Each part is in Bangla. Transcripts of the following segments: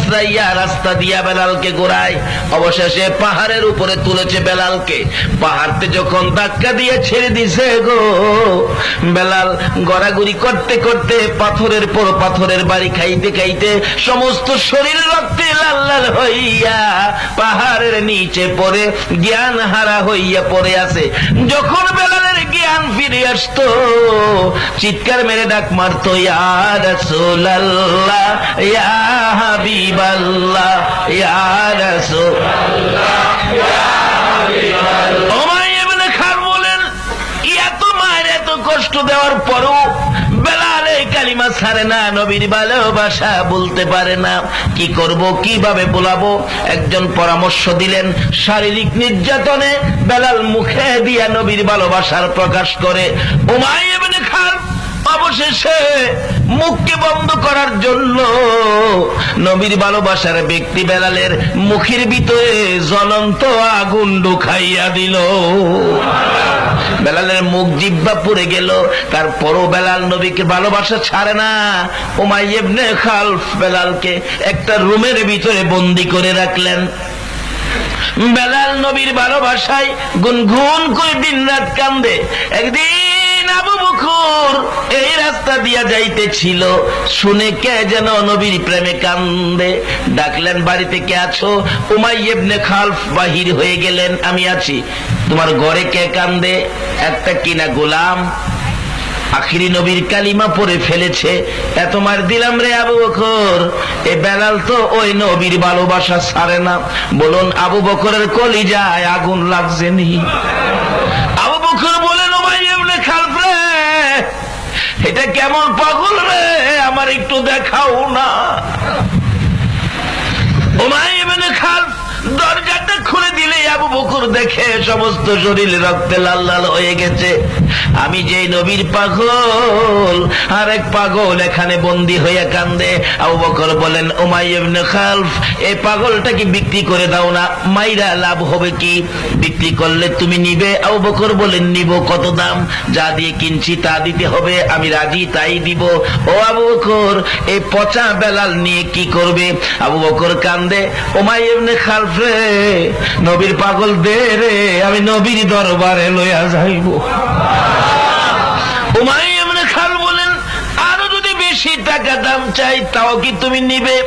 কসরাইয়া রাস্তা দিয়া বেলালকে ঘোরায়। অবশেষে পাহাড়ের উপরে তুলেছে বেলালকে। পাহাড়তে যখন ধাক্কা দিয়ে ছেড়ে দিছে গো, বেলাল গড়াগড়ি করতে করতে পাথরের পর পাথরের বাড়ি খাইতে খাইতে সমস্ত শরীর রক্তে লাল লাল হইয়া পাহাড়ের নিচে পড়ে জ্ঞান হারা হইয়া পড়ে আছে। যখন বেলালের জ্ঞান ফিরে আসতো, চিৎকার মেরে ডাক মারতো, ইয়া রাসূলুল্লাহ, ইয়া হাবিবাল্লাহ, ইয়া রাসূলুল্লাহ, ইয়া হাবিবাল্লাহ। উমাইয়া ইবনে খালফ বলেন, এত মায়ের এত কষ্ট দেওয়ার পরও বেলাল এই কালিমা ছাড়ে না, নবীর ভালোবাসা বলতে পারে না। কি করব, কিভাবে বলাবো? একজন পরামর্শ দিলেন, শারীরিক নির্যাতনে বেলাল মুখে দিয়া নবীর ভালোবাসার প্রকাশ করে। উমাইয়া ইবনে খালফ অবশেষে মুখকে বন্ধ করার জন্য নবীর ভালোবাসার ব্যক্তি বেলালের মুখের ভিতরে জ্বলন্ত আগুন ঢুকাইয়া দিল। বেলালের মুখ জিহ্বা পুড়ে গেল, তারপরও বেলাল নবীকে ভালোবাসা ছাড়ে না। উমাইয়া ইবনে খালফ বেলালকে একটা রুমের ভিতরে বন্দী করে রাখলেন। বেলাল নবীর ভালোবাসায় গুনগুন করে দিন রাত কান্দে। একদিন আবু বকর এই রাস্তা দিয়া যাইতেছিল, শুনে কে যেন নবীর প্রেমে কান্দে। ডাকলেন, বাড়িতে কে আছো? উমাইয়া ইবনে খালফ বাহির হয়ে গেলেন, আমি আছি। তোমার ঘরে কে কান্দে? একটা কিনা গোলাম আখিরি নবীর কালিমা পড়ে ফেলেছে, এত মার দিলাম রে আবু বকর। এ বেলাল তো ওই নবীর ভালোবাসা ছাড়ে না। বলুন, আবু বকরের কলিজায় আগুন লাগছে নি? আবু বকর বলেন, উমাইয়া ইবনে খালফ রে, এটা কেমন পাগল রে, আমার একটু দেখাও না। উমাইয়া ইবনে খালফ দরজাটা খুলে দিলে আবু বকর দেখে সমস্ত শরীর রক্তে লাল লাল হয়ে গেছে। আমি যে নবীর পাগল, আর এক পাগল এখানে বন্দী হয়ে কান্দে। আবু বকর বলেন, উমাইয়া ইবনে খালফ, এই পাগলটাকে বিক্রি করে দাও না, মাইরা লাভ হবে কি? বিক্রি করলে তুমি নিবে? আবু বকর বলেন, নিব। কত দাম? যা দিয়ে কিনছি তা দিতে হবে, আমি রাজি, তাই দিব। ও আবু বকর, এই পচা বেলাল নিয়ে কি করবে? আবু বকর কান্দে, উমাইয়া ইবনে খালফ রে, নবীর পাগল দে রে, আমি নবীর দরবারে লইয়া যাইব। উমাইয়া ইবনে খালফ বলেন, আরো যদি বেশি টাকা দাম চাই তাও কি তুমি নিবে?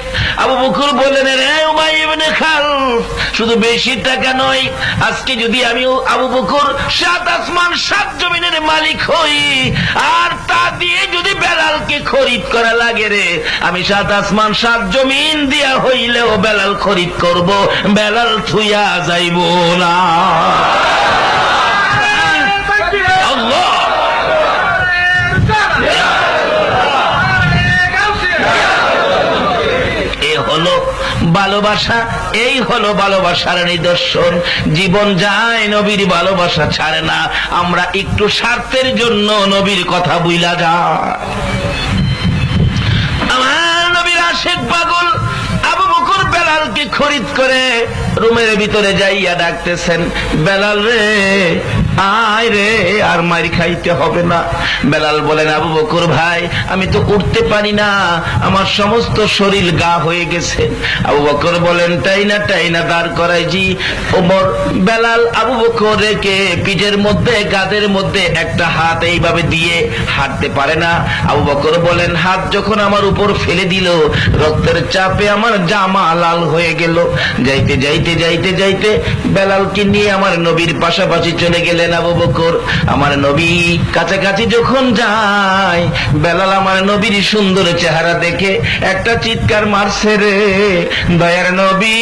আবু বকর বলেন, রে উমাইয়া ইবনে খালফ, শুধু বেশি টাকা নয়, আজকে যদি আমি আবু বকর 7 আসমান 7 জমিনের মালিক হই, আর তা দিয়ে যদি বেলালকে খরিদ করা লাগে রে, আমি 7 আসমান 7 জমিন দিয়া হইলেও বেলাল খরিদ করব, বেলাল থুইয়া যাইব না। ভালোবাসা, এই হলো ভালোবাসার নিদর্শন। জীবন যায়, নবীর ভালোবাসা ছাড়ে না। আমরা একটু স্বার্থের জন্য নবীর কথা বুইলা যায়। আমার নবীর আশিক পাগল আবু বকর বেলালকে খরিদ করে রুমের ভিতরে যাইয়া ডাকতেছেন, বেলাল রে, আয় রে, আর মারি খাইতে হবে না। বেলাল বলেন, আবু বকর ভাই, আমি তো উঠতে পারি না, আমার সমস্ত শরীর গা হয়ে গেছে। আবু বকর বলেন, তাই না দাঁড় করাইছি। ওমর বেলাল আবু বকর রেখে পিঠের মধ্যে, গাদের মধ্যে একটা হাত এইভাবে দিয়ে হাঁটতে পারে না। আবু বকর বলেন, হাত যখন আমার উপর ফেলে দিল, রক্তের চাপে আমার জামা লাল হয়ে গেল। যাইতে যাইতে যাইতে যাইতে বেলালকে নিয়ে আমার নবীর পাশাপাশি চলে গেলেন আবু বকর। আমার নবী কাছাকাছি যখন যায়, বেলাল আমার নবীর সুন্দর চেহারা দেখে একটা চিৎকার মারছে রে, দয়ার নবী,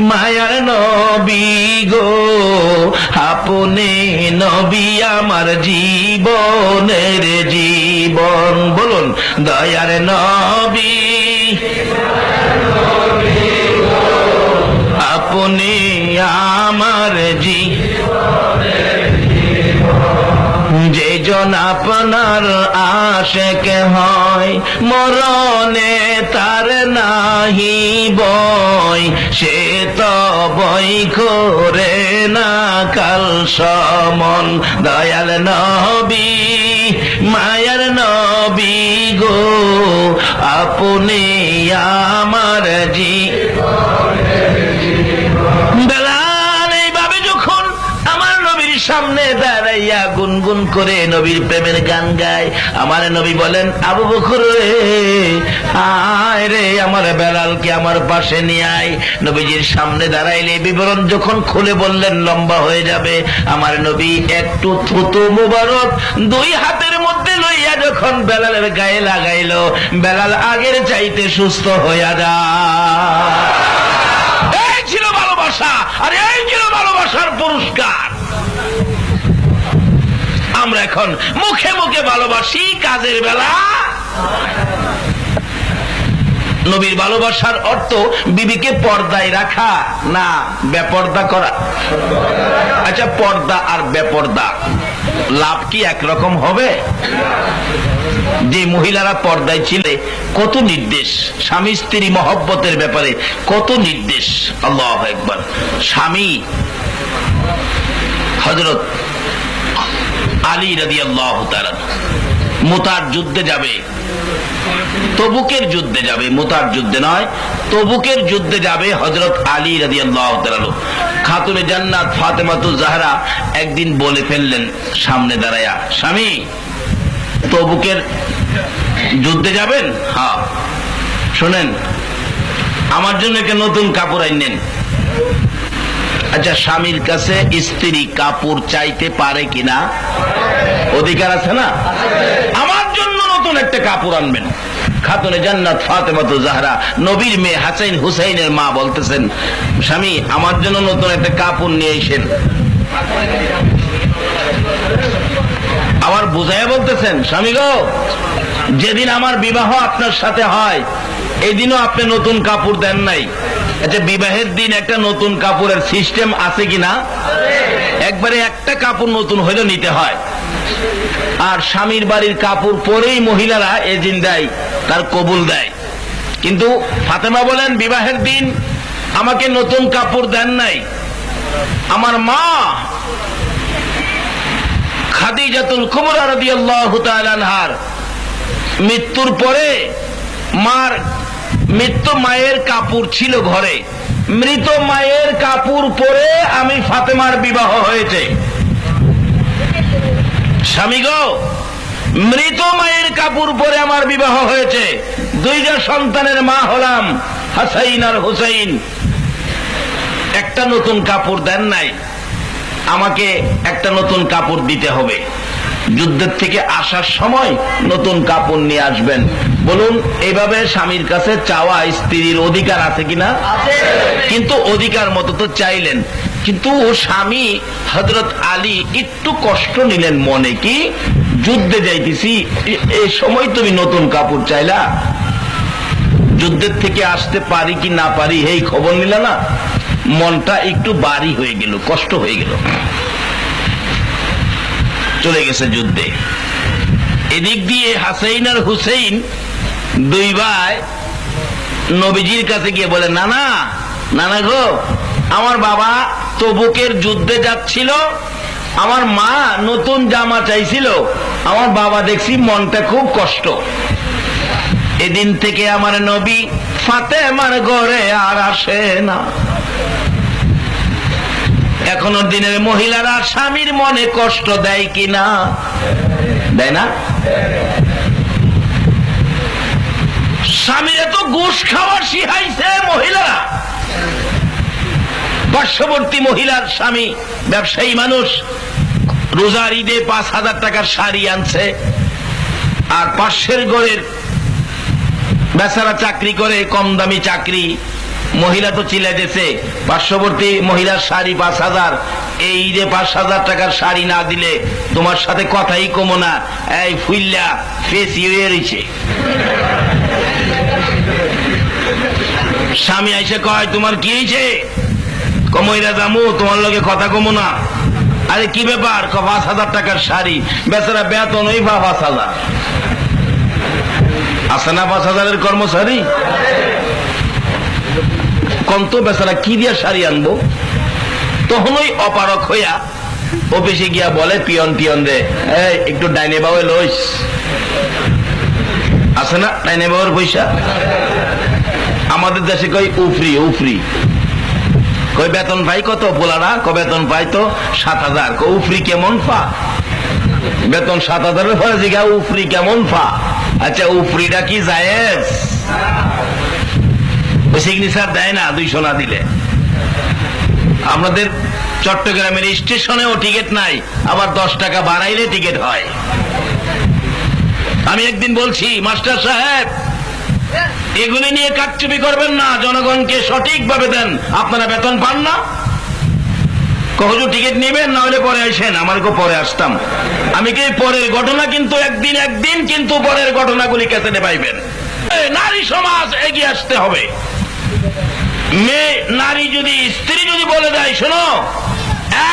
মায়ার নবী গো, আপনি নবী আমার জীবনের জীবন। বলুন, দয়ার নবী, আপনি আমার যেজন আপনার আশিক হয়, মরণে তার নাহি বয়, সে তো বই করে না কাল সমন। দয়াল নবী, মায়ার নবী নবী গো, আপনি আমার বেলাল এইভাবে যখন আমার নবীর সামনে দাঁড়াইয়া গুনগুন করে নবীর প্রেমের গান গায়, আমার নবী বলেন, আবু বকর রে, আয় রে, আমার বেলালকে আমার পাশে নিয়ে আয়। নবীজির সামনে দাঁড়াইলে বিবরণ যখন খুলে বললেন লম্বা হয়ে যাবে, আমার নবী একটু থুতু মুবারক দুই হাতের মধ্যে লইয়া যখন বেলালের গায়ে লাগাইল, বেলাল আগের চাইতে সুস্থ হইয়া যায়। এই ছিল ভালোবাসা, আর এই ছিল ভালোবাসার পুরস্কার। আমরা এখন মুখে মুখে ভালোবাসি, কাজের বেলা নবীর ভালোবাসার অর্থ বিবিকে পর্দায় রাখা না বেপর্দা করা। আচ্ছা, পর্দা আর বেপর্দা লাভ কি একরকম হবে? যে মহিলারা পর্দায় ছিলে কত নির্দেশ, স্বামী স্ত্রী মহব্বতের ব্যাপারে কত নির্দেশ। আল্লাহু আকবার। স্বামী হযরত আলী রাদিয়াল্লাহু তাআলা মুতার যুদ্ধে যাবে, তবুকের যুদ্ধে যাবে, মুতার যুদ্ধে নয়, তবুকের যুদ্ধে যাবে হযরত আলী রাদিয়াল্লাহু তাআলা। খাতুনে জান্নাত ফাতেমাতুজ জাহরা একদিন বলে ফেললেন সামনে দাঁড়ায়া, স্বামী তবুকের যুদ্ধে যাবেন? হ্যাঁ। শোনেন, আমার জন্য একটা নতুন কাপড় আইনেন। আচ্ছা, স্বামীর কাছে স্ত্রী কাপড় চাইতে পারে কিনা? অধিকার আছে না? আমার জন্য নতুন একটা কাপড় আনবেন। খাতুনে জান্নাত ফাতেমাতুজ জাহরা, নবীর মেয়ে হাসান হুসাইনের মা বলতেছেন, স্বামী আমার জন্য নতুন একটা কাপড় নিয়ে এসেন। আবার বুঝাইয়া বলতেছেন, স্বামী গো, যেদিন আমার বিবাহ আপনার সাথে হয় এই দিনও আপনি নতুন কাপড় দেন নাই। আচ্ছা, বিবাহের দিন একটা নতুন কাপড়ের সিস্টেম আছে কিনা? একবারে একটা কাপড় নতুন হইলে নিতে হয়। আর স্বামীর বাড়ির কাপড় পরেই মহিলারা এজিন দেয়, তার কবুল দেয়। কিন্তু ফাতেমা বলেন, বিবাহের দিন আমাকে নতুন কাপড় দেন নাই। আমার মা খাদিজাতুল কুবরা রাদিয়াল্লাহু তাআলা আনহার মৃত্যুর পরে মায়ের কাপড় ছিল ঘরে, মৃত মায়ের কাপড় পরে আমি ফাতেমার বিবাহ হয়েছে। স্বামী গো, মৃত মায়ের কাপড় পরে আমার বিবাহ হয়েছে। দুইটা সন্তানের মা হলাম, হাসাইন আর হুসাইন। একটা নতুন কাপড় দেন নাই, আমাকে একটা নতুন কাপড় দিতে হবে। যুদ্ধের থেকে আসার সময় নতুন কাপড় নিয়ে আসবেন। বলুন, এইভাবে স্বামীর কাছে চাওয়া স্ত্রীর অধিকার আছে কিনা? কিন্তু অধিকার মতো তো চাইলেন, কিন্তু স্বামী হযরত আলী একটু কষ্ট নিলেন মনে, কি যুদ্ধে যাইতেছি, এই সময় তুমি নতুন কাপড় চাইলা, যুদ্ধের থেকে আসতে পারি কি না পারি এই খবর নিলা না। মনটা একটু বাড়ি হয়ে গেল, কষ্ট হয়ে গেল। চলে গেছে যুদ্ধে। এদিক দিয়ে হাসাইন আর হুসাইন দুই ভাই নবীজির কাছে গিয়ে বলে, নানা নানা গো, আমার বাবা তবুকের যুদ্ধে যাচ্ছিল, আমার মা নতুন জামা চাইছিল, আমার বাবা দেখছি মনটা খুব কষ্ট। এদিন থেকে আমার নবী ফাতেমার ঘরে আর আসে না। এখনো দিনের মহিলারা স্বামীর মনে কষ্ট দেয় কিনা? দেয় না? স্বামীরা তো ঘুষ খাওয়ার শিখাইছে মহিলারা। পার্শ্ববর্তী মহিলার স্বামী ব্যবসায়ী মানুষ, রোজার ঈদে 5,000 টাকার শাড়ি আনছে, আর পাশের ঘরের বেচারা চাকরি করে, কম দামি চাকরি। মহিলা তো চিল্লাই দিয়েছে, পার্শ্ববর্তী মহিলার শাড়ি 5,000, এই ঈদে 5,000 টাকার শাড়ি না দিলে তোমার সাথে কথাই কমো না। এই ফুইল্লা ফেসি হয়ে রয়েছে। স্বামী আইসে কয়, তোমার কি হয়েছে? কমইরা জামু, তোমার লগে কথা কমো না। আরে কি ব্যাপার? 5,000 টাকার শাড়ি, বেচারা বেতন ওই 5,000 আছে না? 5,000-এর কর্মচারী কন্ত বেচারা কি দিয়া শাড়ি আনবো? তখন ওই অপারক হইয়া অফিসে গিয়া বলে পিয়ন রে, একটু ডাইনে বাউে লইস। আছে না নাই নেবার পয়সা? আমাদের দেশে কই উফরি উফরি, কই বেতন পাই কত? পোলারা ক বেতন পাই তো 7,000। উফরি কেমন পা? বেতন 7,000 পরে জিগা উফরি কেমন পা? আচ্ছা উফরিটা কি জায়েজ? সিগনেচার দেয় না 200 না দিলে। আমাদের চট্টগ্রামের স্টেশনেও টিকিট নাই, আবার 10 টাকা বাড়াইলে টিকিট হয়। আমি একদিন বলছি, মাস্টার সাহেব এগুলি নিয়ে কারচুপি করবেন না, জনগণকে সঠিকভাবে দেন। আপনারা বেতন পান না, হুজুর টিকিট নিবেন, না হলে পরে আসেন। আমার পরে আসতাম আমি, কি পরের ঘটনা কিন্তু একদিন কিন্তু পরের ঘটনাগুলি ক্যাসেটে পাইবেন। নারী সমাজ এগিয়ে আসতে হবে। মেয়ে নারী যদি, স্ত্রী যদি বলে দেয়, শোনো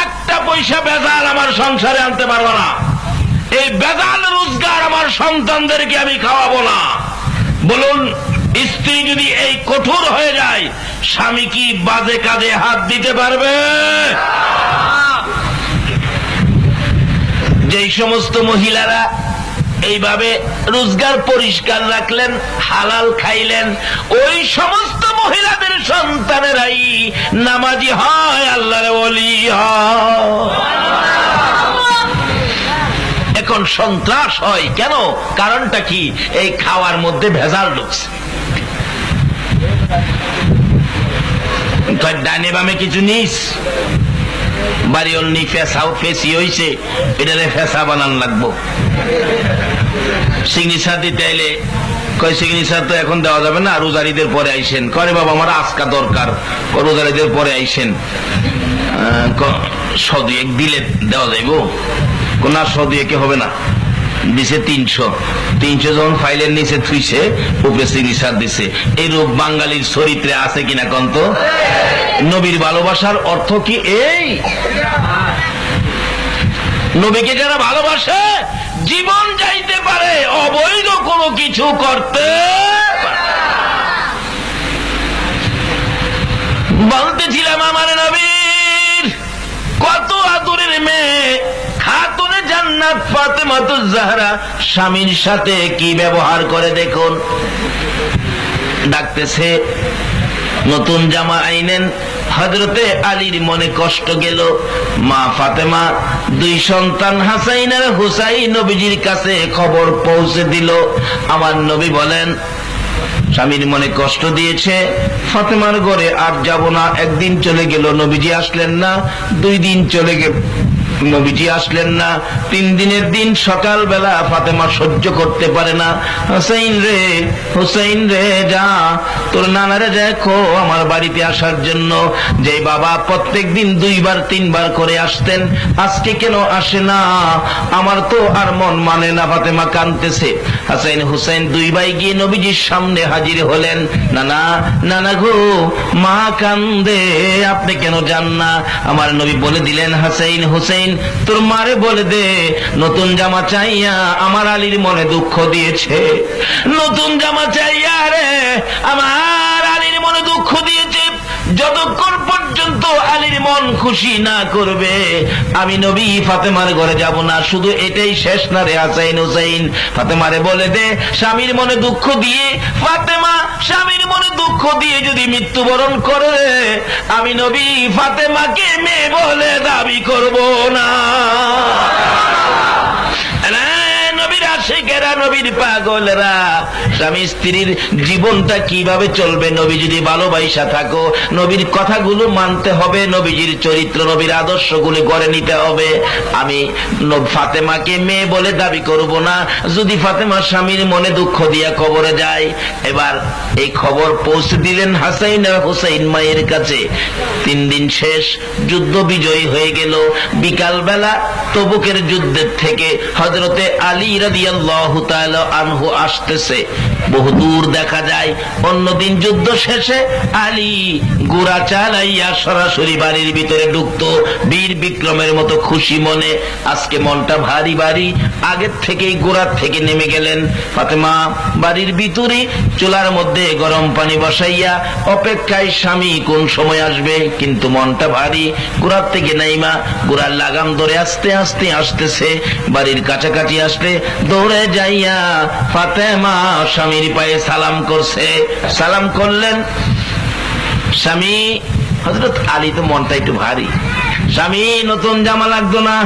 একটা পয়সা বেজাল আমার সংসারে আনতে পারবো না, এই বেজাল রোজগার আমার সন্তানদেরকে আমি খাওয়াবো না, বলুন স্ত্রী যদি এই কঠোর হয়ে যায়, স্বামী কি বাজে কাজে হাত দিতে পারবে? যেই সমস্ত মহিলারা এইভাবে রোজগার পরিষ্কার রাখলেন, হালাল খাইলেন, ওই সমস্ত মহিলাদের সন্তানেরাই নামাজি হয়, আল্লাহর ওলি হয়। এখন সন্ত্রাস হয় কেন? কারণটা কি? এই খাওয়ার মধ্যে ভেজাল ঢুকছে। ডানে বামে কিছু নিস, বাড়ি অন্যি ফেসাও ফেসি হয়েছে, এটারে ফেসা বানান লাগবো। সিগনেচার দিতে এলে কয় সিগনেচার তো এখন দেওয়া যাবে না, রোজারিদের পরে আইসেন। করে বাবা আমার আজকা দরকার, রোজারিদের পরে আইসেন। 100 দিলে দেওয়া যাইব? কোন 100 হবে না, দিছে 300 যখন ফাইলের নিচে থুইছে, উপরে সিগনেচার দিছে। এই রূপ বাঙালির চরিত্রে আছে কিনা কন্ত? নবীর ভালোবাসার অর্থ কি এই? নবীকে যারা ভালোবাসে জীবন যাইতে পারে, অবৈধ কোনো কিছু করতে। বলতেছিলাম আমার নবীর কত আদরের মেয়ে খাতুনে জান্নাত ফাতেমাতুজ জাহরা স্বামীর সাথে কি ব্যবহার করে দেখুন। ডাকতেছে, নতুন জামা আইনেন। হযরতে আলীর মনে কষ্ট গেল। মা ফাতেমা 2 সন্তান হাসাইন আর হুসাইন নবীজির কাছে খবর পৌঁছে দিল। আমার নবী বলেন, স্বামীর মনে কষ্ট দিয়েছে, ফাতেমার ঘরে আর যাব না। একদিন চলে গেল, নবীজি আসলেন না। 2 দিন চলে গেল, নবীজি আসলেন না। 3 দিনের দিন সকালবেলা ফাতেমা সহ্য করতে পারে না। হুসাইন রে, হুসাইন রে, যা তোর নানারে দেখো আমার বাড়িতে আসার জন্য। যে বাবা প্রত্যেক দিন 2 বার 3 বার করে আসতেন, আজকে কেন আসে না? আমার তো আর মন মানে না। ফাতেমা কাঁদতেছে। হাসাইন হুসাইন 2 ভাই গিয়ে নবীজির সামনে হাজির হলেন। নানা, নানা গো, মা কান্দে, আপনি কেন যান না? আমার নবী বলে দিলেন, হাসাইন হুসাইন তোর মারে বলে দে, নতুন জামা চাইয়া আমার আলীর মনে দুঃখ দিয়েছে। নতুন জামা চাইয়া রে আমার আলীর মনে দুঃখ দিয়েছে। যতক্ষণ পর্যন্ত আলীর মন খুশি না করবে, আমি নবী ফাতেমার ঘরে যাব না। শুধু এটাই শেষ না রে হাসাইন হুসাইন? ফাতেমারে বলে দে, স্বামীর মনে দুঃখ দিয়ে, ফাতেমা স্বামীর মনে দুঃখ দিয়ে যদি মৃত্যুবরণ করে, আমি নবী ফাতেমাকে মেয়ে বলে দাবি করব না। নবীর আশিকেরা, নবীর পাগলেরা, স্বামী স্ত্রীর জীবনটা কিভাবে চলবে? নবী যদি ভালোবাসা থাকো, নবীর কথাগুলো মানতে হবে, নবীজির চরিত্র, নবীর আদর্শগুলো গড়ে নিতে হবে। আমি ফাতেমাকে মেয়ে বলে দাবি করব না যদি ফাতেমা স্বামীর মনে দুঃখ দিয়া কবরে যায়। এবার এই খবর পৌঁছে দিলেন হাসাইন আর হুসাইন মায়ের কাছে। 3 দিন শেষ, যুদ্ধ বিজয়ী হয়ে গেল। বিকালবেলা তবুকের যুদ্ধের থেকে হযরতে আলী রাদিয়াল্লাহু তাআলা আনহু আসতেছে। বহুদূর দেখা যায়। অন্যদিন যুদ্ধ শেষে আলী ঘোড়া চালাইয়া সরাসরি বাড়ির ভিতরে ঢুকতো বীর বিক্রমের মতো খুশি মনে। আজকে মনটা ভারী ভারী, আগের থেকেই ঘোড়ার থেকে নেমে গেলেন। ফাতেমা বাড়ির ভিতরে চুলার মধ্যে গরম পানি বসাইয়া অপেক্ষায় স্বামী কোন সময় আসবে, কিন্তু মনটা ভারী। ঘোড়ার থেকে নাইমা ঘোড়ার লাগাম ধরে আস্তে আস্তে আসতেছে। বাড়ির কাছাকাছি আসলে দৌড় দৌড়ে যাইয়া ফাতেমা স্বামীর পায়ে সালাম করছে। সালাম করলেন স্বামী। হযরত আলী তো মনটা একটু ভারী। স্বামী নতুন জামা লাগতো না?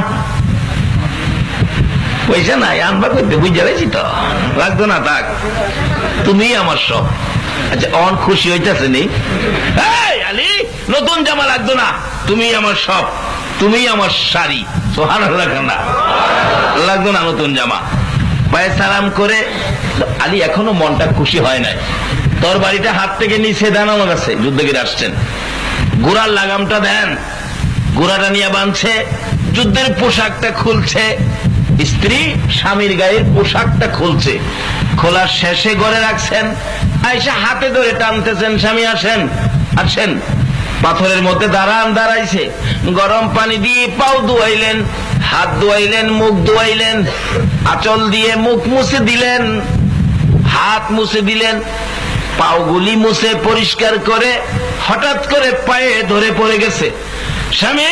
পয়সা নাই আনবা করতে, বুঝতে পারছি তো, লাগতো না, থাক, তুমি আমার সব। আচ্ছা অন খুশি হইতেছে নি? আলী নতুন জামা লাগতো না, তুমি আমার সব, তুমি আমার শাড়ি। সুবহানাল্লাহ, লাগতো না নতুন জামা। পায়ে সালাম করে আলী এখনো মনটা খুশি হয় নাই। তোর বাড়িটা হাত থেকে নিচে দেন, আমার কাছে যুদ্ধ করে আসছেন, ঘোড়ার লাগামটা দেন। ঘোড়াটা নিয়ে বাঁধছে, যুদ্ধের পোশাকটা খুলছে, স্ত্রী স্বামীর গায়ের পোশাকটা খুলছে। খোলার শেষে ঘরে রাখছেন, আয়েশা হাতে ধরে টানতেছেন, স্বামী আসেন আসেন। পাথরের মধ্যে দাঁড়াইছে, গরম পানি দিয়ে পাও ধুয়াইলেন, হাত ধুয়াইলেন, মুখ ধুয়াইলেন, আঁচল দিয়ে মুখ মুছে দিলেন, হাত মুছে দিলেন, পাওগুলি মুছে পরিষ্কার করে হঠাৎ করে পায়ে ধরে পড়ে গেছে। স্বামী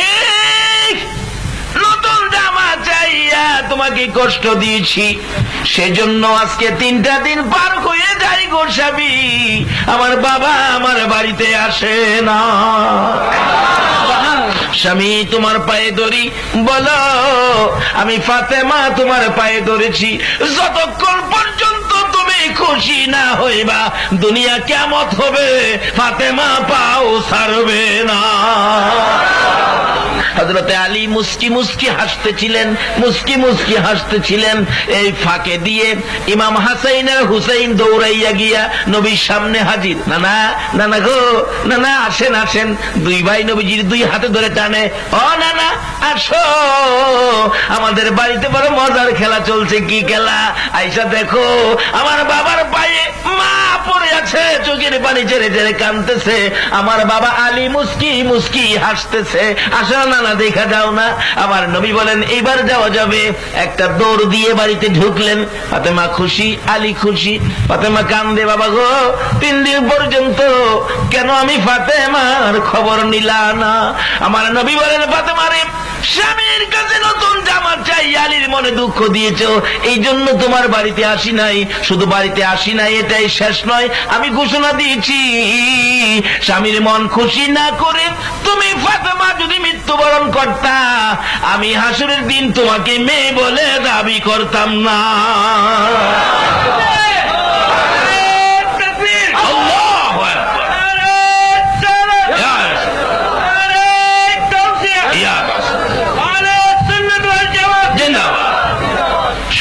নতুন জামা চাইয়া তোমাকে কষ্ট দিয়েছি, সেজন্য আজকে 3টা দিন পার হয়ে যাই গো স্বামী, আমার বাবা আমার বাড়িতে আসে না। স্বামী তোমার পায়ে ধরি, বলো আমি ফাতেমা তোমার পায়ে ধরেছি, যতক্ষণ পর্যন্ত তুমি খুশি না হইবা দুনিয়া কিয়ামত হবে, ফাতেমা পাও ছাড়বে না। হযরতে আলী মুস্কি মুস্কি হাসতেছিলেন, মুস্কি মুস্কি হাসতেছিলেন। এই ফাঁকে দিয়ে ইমাম হাসাইন আর হুসাইন দৌড়াইয়া গিয়া নবীর সামনে হাজির। নানা নানা গো, নানা আসেন আসেন। দুই ভাই নবীজির দুই হাতে ধরে টানে, ও নানা আসো, আমাদের বাড়িতে বড় মজার খেলা চলছে। কি খেলা? আইসা দেখো, আমার বাবার পায়ে মা পড়ে আছে, চোখের পানি ছেড়ে ছেড়ে কাঁদতেছে, আমার বাবা আলী মুস্কি মুস্কি হাসতেছে, আসো নানা দেখা যাও না। আমার নবী বলেন এইবার যাওয়া যাবে। একটা দৌড় দিয়ে বাড়িতে ঢুকলেন। ফাতেমা খুশি, আলী খুশি। ফাতেমা কান্দে, বাবা গো 3 দিন পর্যন্ত কেন আমি ফাতেমার খবর নিলা না? আমার নবী বলেন ফাতেমা রে, স্বামীর কাছে নতুন জামা চাই, আলীর মনে দুঃখ দিয়েছো, এই জন্য তোমার বাড়িতে আসি নাই। শুধু বাড়িতে আসি নাই এটাই শেষ নয়, আমি ঘোষণা দিয়েছি স্বামীর মন খুশি না করে তুমি ফাতেমা যদি মৃত্যুবরণ করতা, আমি হাসরের দিন তোমাকে মেয়ে বলে দাবি করতাম না।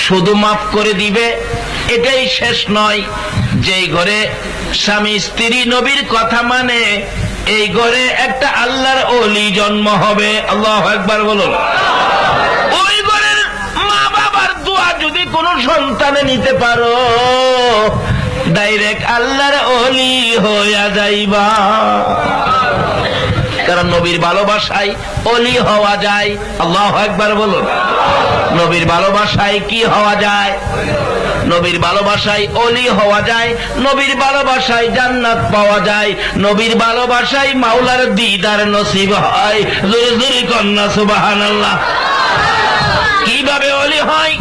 শুধু মাফ করে দিবে এটাই শেষ নয়, যেই ঘরে স্বামী স্ত্রী নবীর কথা মানে এই ঘরে একটা আল্লাহর ওলি জন্ম হবে। আল্লাহু আকবার বলুন। ওই ঘরের মা বাবার দোয়া যদি কোনো সন্তানে নিতে পারো, ডাইরেক্ট আল্লাহর ওলি হইয়া যাইবা। কারণ নবীর ভালোবাসায় ওলি হওয়া যায়। আল্লাহু আকবার বলুন। নবীর ভালোবাসায় কি হওয়া যায়? নবীর ভালোবাসায় ওলি হওয়া যায়, নবীর ভালোবাসায় জান্নাত পাওয়া যায়, নবীর ভালোবাসায় মাওলার দিদার নসিব হয়। জোরে জোরে কন্যা সুবহানাল্লাহ। কিভাবে ওলি হয়?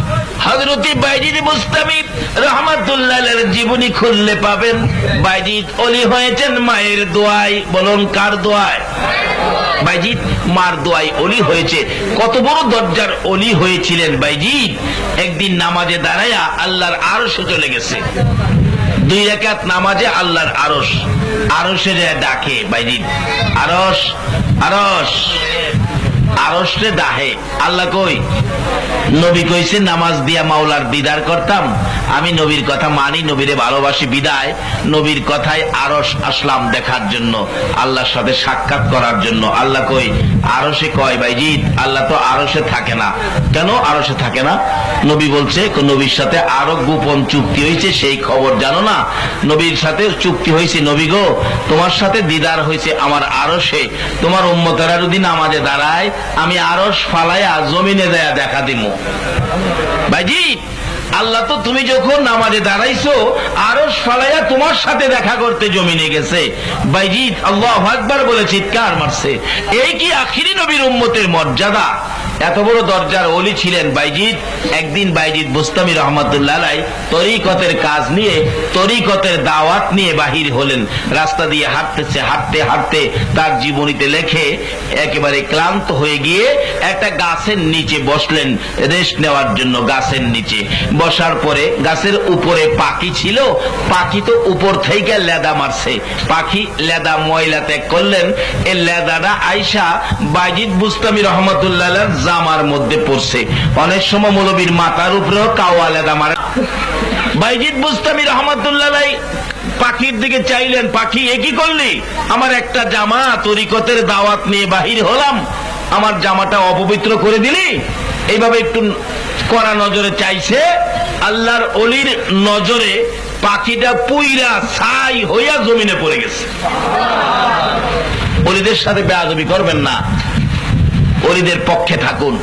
হযরত বাইজিদ মুস্তামি রাহমাতুল্লাহ আলাইহির জীবনী খুললে পাবেন। বাইজিদ ওলি হয়েছেন মায়ের দোয়ায়। বলুন কার দোয়ায়? বাইজিদ মার দোয়ায় ওলি হয়েছে। কত বড় দরজার ওলি হয়েছিলেন বাইজিদ। একদিন নামাজে দাঁড়ায়া আল্লাহর আরশে চলে গেছে। 2 রাকাত নামাজে আল্লাহর আরশে ডাকে বাইজিদ, আরশ আরশ, আরশে ডাহে। আল্লাহ কই? নবী কইছে নামাজ দিয়া মাওলার দিদার করতাম, আমি নবীর কথা মানি, নবীরে ভালোবাসি, বিদায় নবীর কথায় আরশ আসলাম দেখার জন্য, আল্লাহর সাথে সাক্ষাৎ করার জন্য। আল্লাহ কই? আরশে। কয় বাইজিদ আল্লাহ তো আরশে থাকে না। কেন আরশে থাকে না? নবী বলছে নবীর সাথে আরো গোপন চুক্তি হয়েছে, সেই খবর জানো না? নবীর সাথে চুক্তি হয়েছে, নবী গো তোমার সাথে দিদার হয়েছে আমার আরশে, তোমার উম্মতেরা যদি নামাজে দাঁড়ায় আমি আরশ ফালাইয়া জমিনে দেয়া দেখা দিমু। ভাইজি আল্লাহ তো তুমি যখন নামাজে দাঁড়াইছো আরশ ফালাইয়া তোমার সাথে দেখা করতে জমিনে গেছে। বাইজিদ আল্লাহু আকবার বলে চিৎকার মারছে। এই কি আখিরি নবীর উম্মতের মর্যাদা? এত বড় দরজার ওলি ছিলেন বাইজিদ। একদিন বাইজিদ বুস্তামি রহমতুল্লাহ আলাই তরিকতের কাজ নিয়ে, তরিকতের দাওয়াত নিয়ে বাহির হলেন। রাস্তা দিয়ে হাঁটতেছে, হাঁটতে হাঁটতে তার জীবনীতে লেখে একেবারে ক্লান্ত হয়ে গিয়ে একটা গাছের নিচে বসলেন রেস্ট নেওয়ার জন্য। গাছের নিচে বসার পরে গাছের উপরে পাখি ছিল, পাখি তো উপর থেকে লেদা মারছে, পাখি লেদা ময়লা ত্যাগ করলেন। এই লেদাটা আইসা বাইজিদ বুস্তামি রহমতুল্লাহ জামার মধ্যে পড়ছে। অনেক সময় মৌলবীর মাথার উপরেও কাওয়া লেদা মারে। বাইজিদ বুস্তামি রহমতুল্লাহ পাখির দিকে চাইলেন, পাখি এ কি করলি? আমার একটা জামা, তরিকতের দাওয়াত নিয়ে বাহির হলাম, আমার জামাটা অপবিত্র করে দিলি। এইভাবে একটু কড়া নজরে চাইছে। আল্লাহর অলির নজরে পাখিটা পুইরা ছাই হইয়া জমিনে পড়ে গেছে। অলিদের সাথে বেয়াদবি করবেন না, অলিদের পক্ষে থাকুন।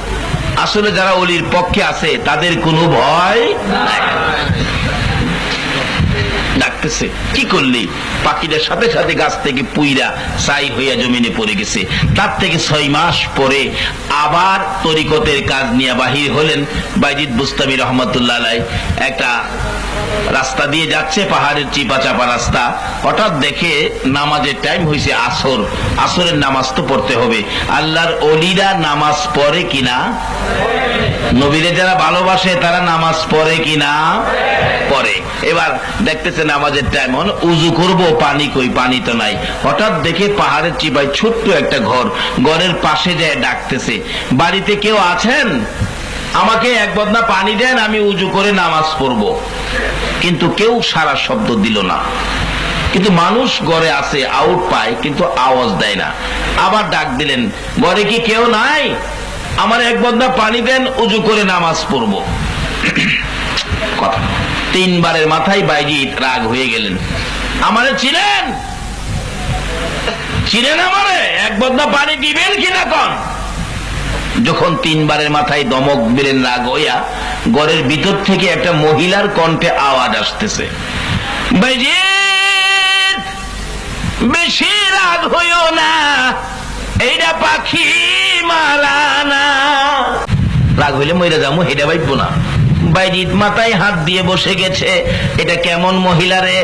আসলে যারা অলির পক্ষে আছে তাদের কোনো ভয় নাই। ডাকতেছে, কি করলি? পাখিটার সাথে সাথে গাছ থেকে পুইরা ছাই হইয়া জমিনে পড়ে গেছে। তার থেকে 6 মাস পরে আবার তরিকতের কাজ নিয়ে বাহির হলেন বাইজিদ বুস্তামি রহমতুল্লাহ আলাই। একটা রাস্তা দিয়ে যাচ্ছে, পাহাড়ের চিপা চাপা রাস্তা। হঠাৎ দেখে নামাজের টাইম হয়েছে, আসর। আসরের নামাজ তো পড়তে হবে। আল্লাহর অলিরা নামাজ পড়ে কিনা? নবীরে যারা ভালোবাসে তারা নামাজ পড়ে কিনা? পড়ে। এবার দেখতেছে নামাজের টাইম, উজু করব, পানি কই? পানি তো নাই। হঠাৎ দেখে পাহাড়ের চিপায় ছোট্ট একটা ঘর, ঘরের পাশে যায় ডাকতেছে, বাড়িতে কেউ আছেন? আমাকে এক বদনা পানি দেন, আমি উজু করে নামাজ পড়ব। কিন্তু কেউ সারা শব্দ দিল না। কিন্তু মানুষ ঘরে আছে, আউট পায় কিন্তু আওয়াজ দেয় না। আবার ডাক দিলেন, ঘরে কি কেউ নাই? আমার এক বদনা পানি দেন, উজু করে নামাজ পড়ব। কথা 3 বারের মাথায় বাইজিদ রাগ হয়ে গেলেন। আমারে ছিলেন? ছিলেন আমারে? এক বদনা পানি দিবেন কিনা কন? যখন 3 বারের মাথায় দমক দিলেন রাগ হইয়া, ঘরের ভিতর থেকে একটা মহিলার কণ্ঠে আওয়াজ আসতেছে, বাইজিদ বেশি রাগ হইও না, এইটা পাখি মারা না। রাগ হইলে মইরা যাবো, হেডা বাইবো না। বাইজিদ মাথায় হাত দিয়ে বসে গেছে। এটা কেমন মহিলা রে?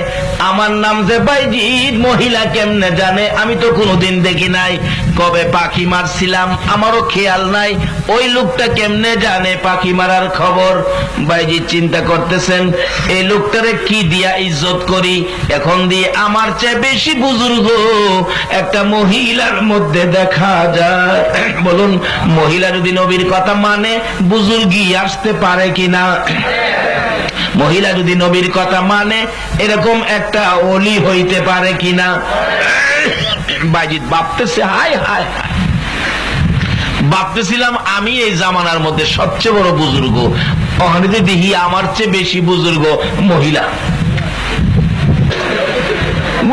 আমার নাম যে বাইজিদ, মহিলা কেমনে জানে? আমি তো কোনোদিন দেখি নাই। কবে পাখি মারছিলাম আমারও খেয়াল নাই। ওই লোকটা কেমনে জানে পাখি মারার খবর? বাইজিদ চিন্তা করতেছেন, এই লোকটারে কি দিয়া ইজ্জত করি? এখন দিয়ে আমার চেয়ে বেশি বুজুর্গ একটা মহিলার মধ্যে দেখা যায়। বলুন, মহিলা যদি নবীর কথা মানে বুজুর্গি আসতে পারে কিনা? মহিলা যদি নবীর কথা মানে এরকম একটা ওলি হইতে পারে কিনা? বাইজিদ ভাবতেছে, হায় হায় হায়, ভাবতেছিলাম আমি এই জামানার মধ্যে সবচেয়ে বড় বুজুর্গ, ওখানে দেখি আমার চেয়ে বেশি বুজুর্গ মহিলা।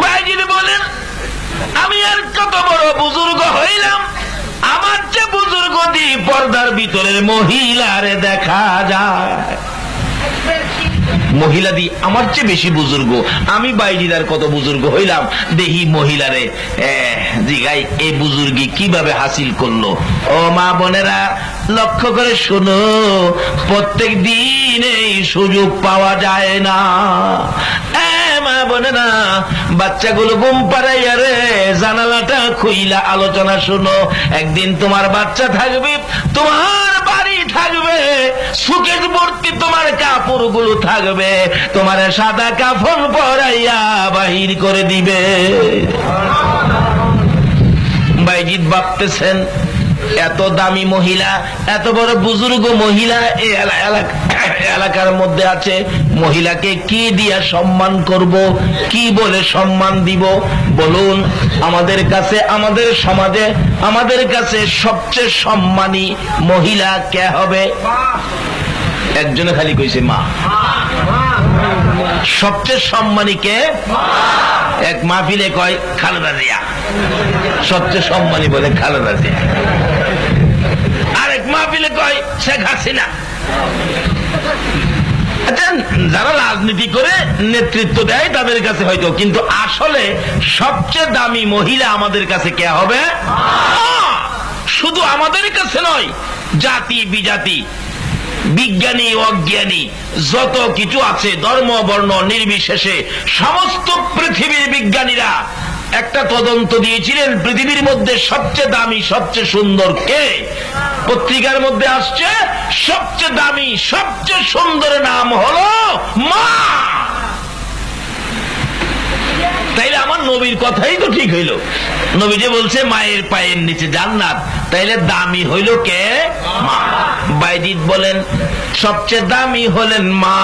বাইজিদ বলেন, আমি আর কত বড় বুজুর্গ হইলাম, আমার চেয়ে বুজুর্গ দি পর্দার ভিতরের মহিলারে দেখা যায়। মহিলা দি আমার চেয়ে বেশি বুজুর্গ, আমি বাইজিদার কত বুজুর্গ হইলাম। দেখি মহিলারে জিগাই, এই বুজুর্গি কিভাবে হাসিল করলো। ও মা বোনেরা, লক্ষ্য করে শোনো, প্রত্যেক দিন এই সুযোগ পাওয়া যায় না। মা বোনেরা, বাচ্চাগুলো ঘুম পাড়াইয়া রে জানালাটা খুইলা আলোচনা শোনো। একদিন তোমার বাচ্চা থাকবে, তোমার বাড়ি থাকবে, সুকেশ ভর্তি তোমার কাপড় গুলো থাকবে, তোমার সাদা কাফন পরাইয়া বাহির করে দিবে। বাইজিদ ভাবতেছেন, এত দামি মহিলা, এত বড় বুজুর্গ মহিলা এই এলাকার মধ্যে আছে, মহিলাকে কি দিয়া সম্মান করব, কি বলে সম্মান দিব? বলুন, আমাদের কাছে, আমাদের সমাজে আমাদের কাছে সবচেয়ে সম্মানী মহিলা কে হবে? একজনে খালি কইছে মা। সবচেয়ে সম্মানী কে? এক মাহফিলে কয় খালেদা জিয়া, সবচেয়ে সম্মানী বলে খালেদা জিয়া। আরেক মাহফিলে কয় শেখ হাসিনা। যারা রাজনীতি করে নেতৃত্ব দেয় তাদের কাছে হয়তো, কিন্তু আসলে সবচেয়ে দামি মহিলা আমাদের কাছে কে হবে? শুধু আমাদের কাছে নয়, জাতি বিজাতি, বিজ্ঞানী অজ্ঞানী যত কিছু আছে, ধর্ম বর্ণ নির্বিশেষে সমস্ত পৃথিবীর বিজ্ঞানীরা একটা তদন্ত দিয়েছিলেন, পৃথিবীর মধ্যে সবচেয়ে দামি সবচেয়ে সুন্দর কে? পত্রিকার মধ্যে আসছে সবচেয়ে দামি সবচেয়ে সুন্দর নাম হলো মা। তাইলে আমার নবীর কথাই তো ঠিক হইল। নবী যে বলছে মায়ের পায়ের নিচে জান্নাত, তাইলে দামি হইল কে? মা। বাইজিদ বলেন সবচেয়ে দামি হলেন মা,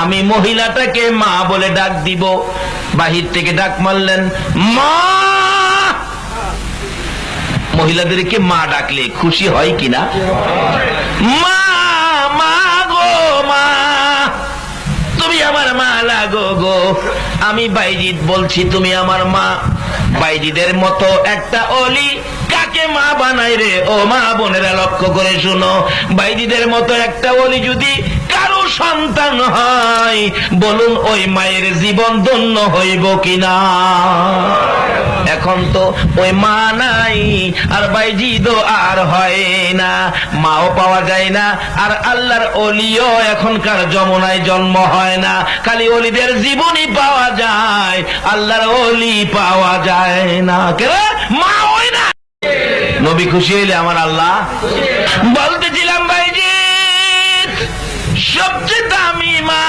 আমি মহিলাটাকে মা বলে ডাক দিব। বাহির থেকে ডাক মারলেন মা। মহিলাদেরকে মা ডাকলে খুশি হয় কিনা? মা, মা গো মা, তুমি আমার মা লাগো গো। আমি বাইজিদ বলছি তুমি আমার মা। বাইজিদের মতো একটা অলি কাকে মা বানাই রে? ও মা বোনেরা লক্ষ্য করে শুনো, বাইজিদের মতো একটা অলি যদি কারো সন্তান হয়, বলুন ওই মায়ের জীবন ধন্য হইব কিনা? এখন তো ওই মা নাই, আর বাইজিদও আর হয় না, মাও পাওয়া যায় না, আর আল্লাহর অলিও এখনকার যমুনায় জন্ম হয় না। খালি অলিদের জীবনই পাওয়া যায়, আল্লাহর অলি পাওয়া যায় না। কেন মা হয় না? নবী খুশি হইলে আমার আল্লাহ। বলতেছিলাম বাইজিদ সবচেয়ে দামি মা,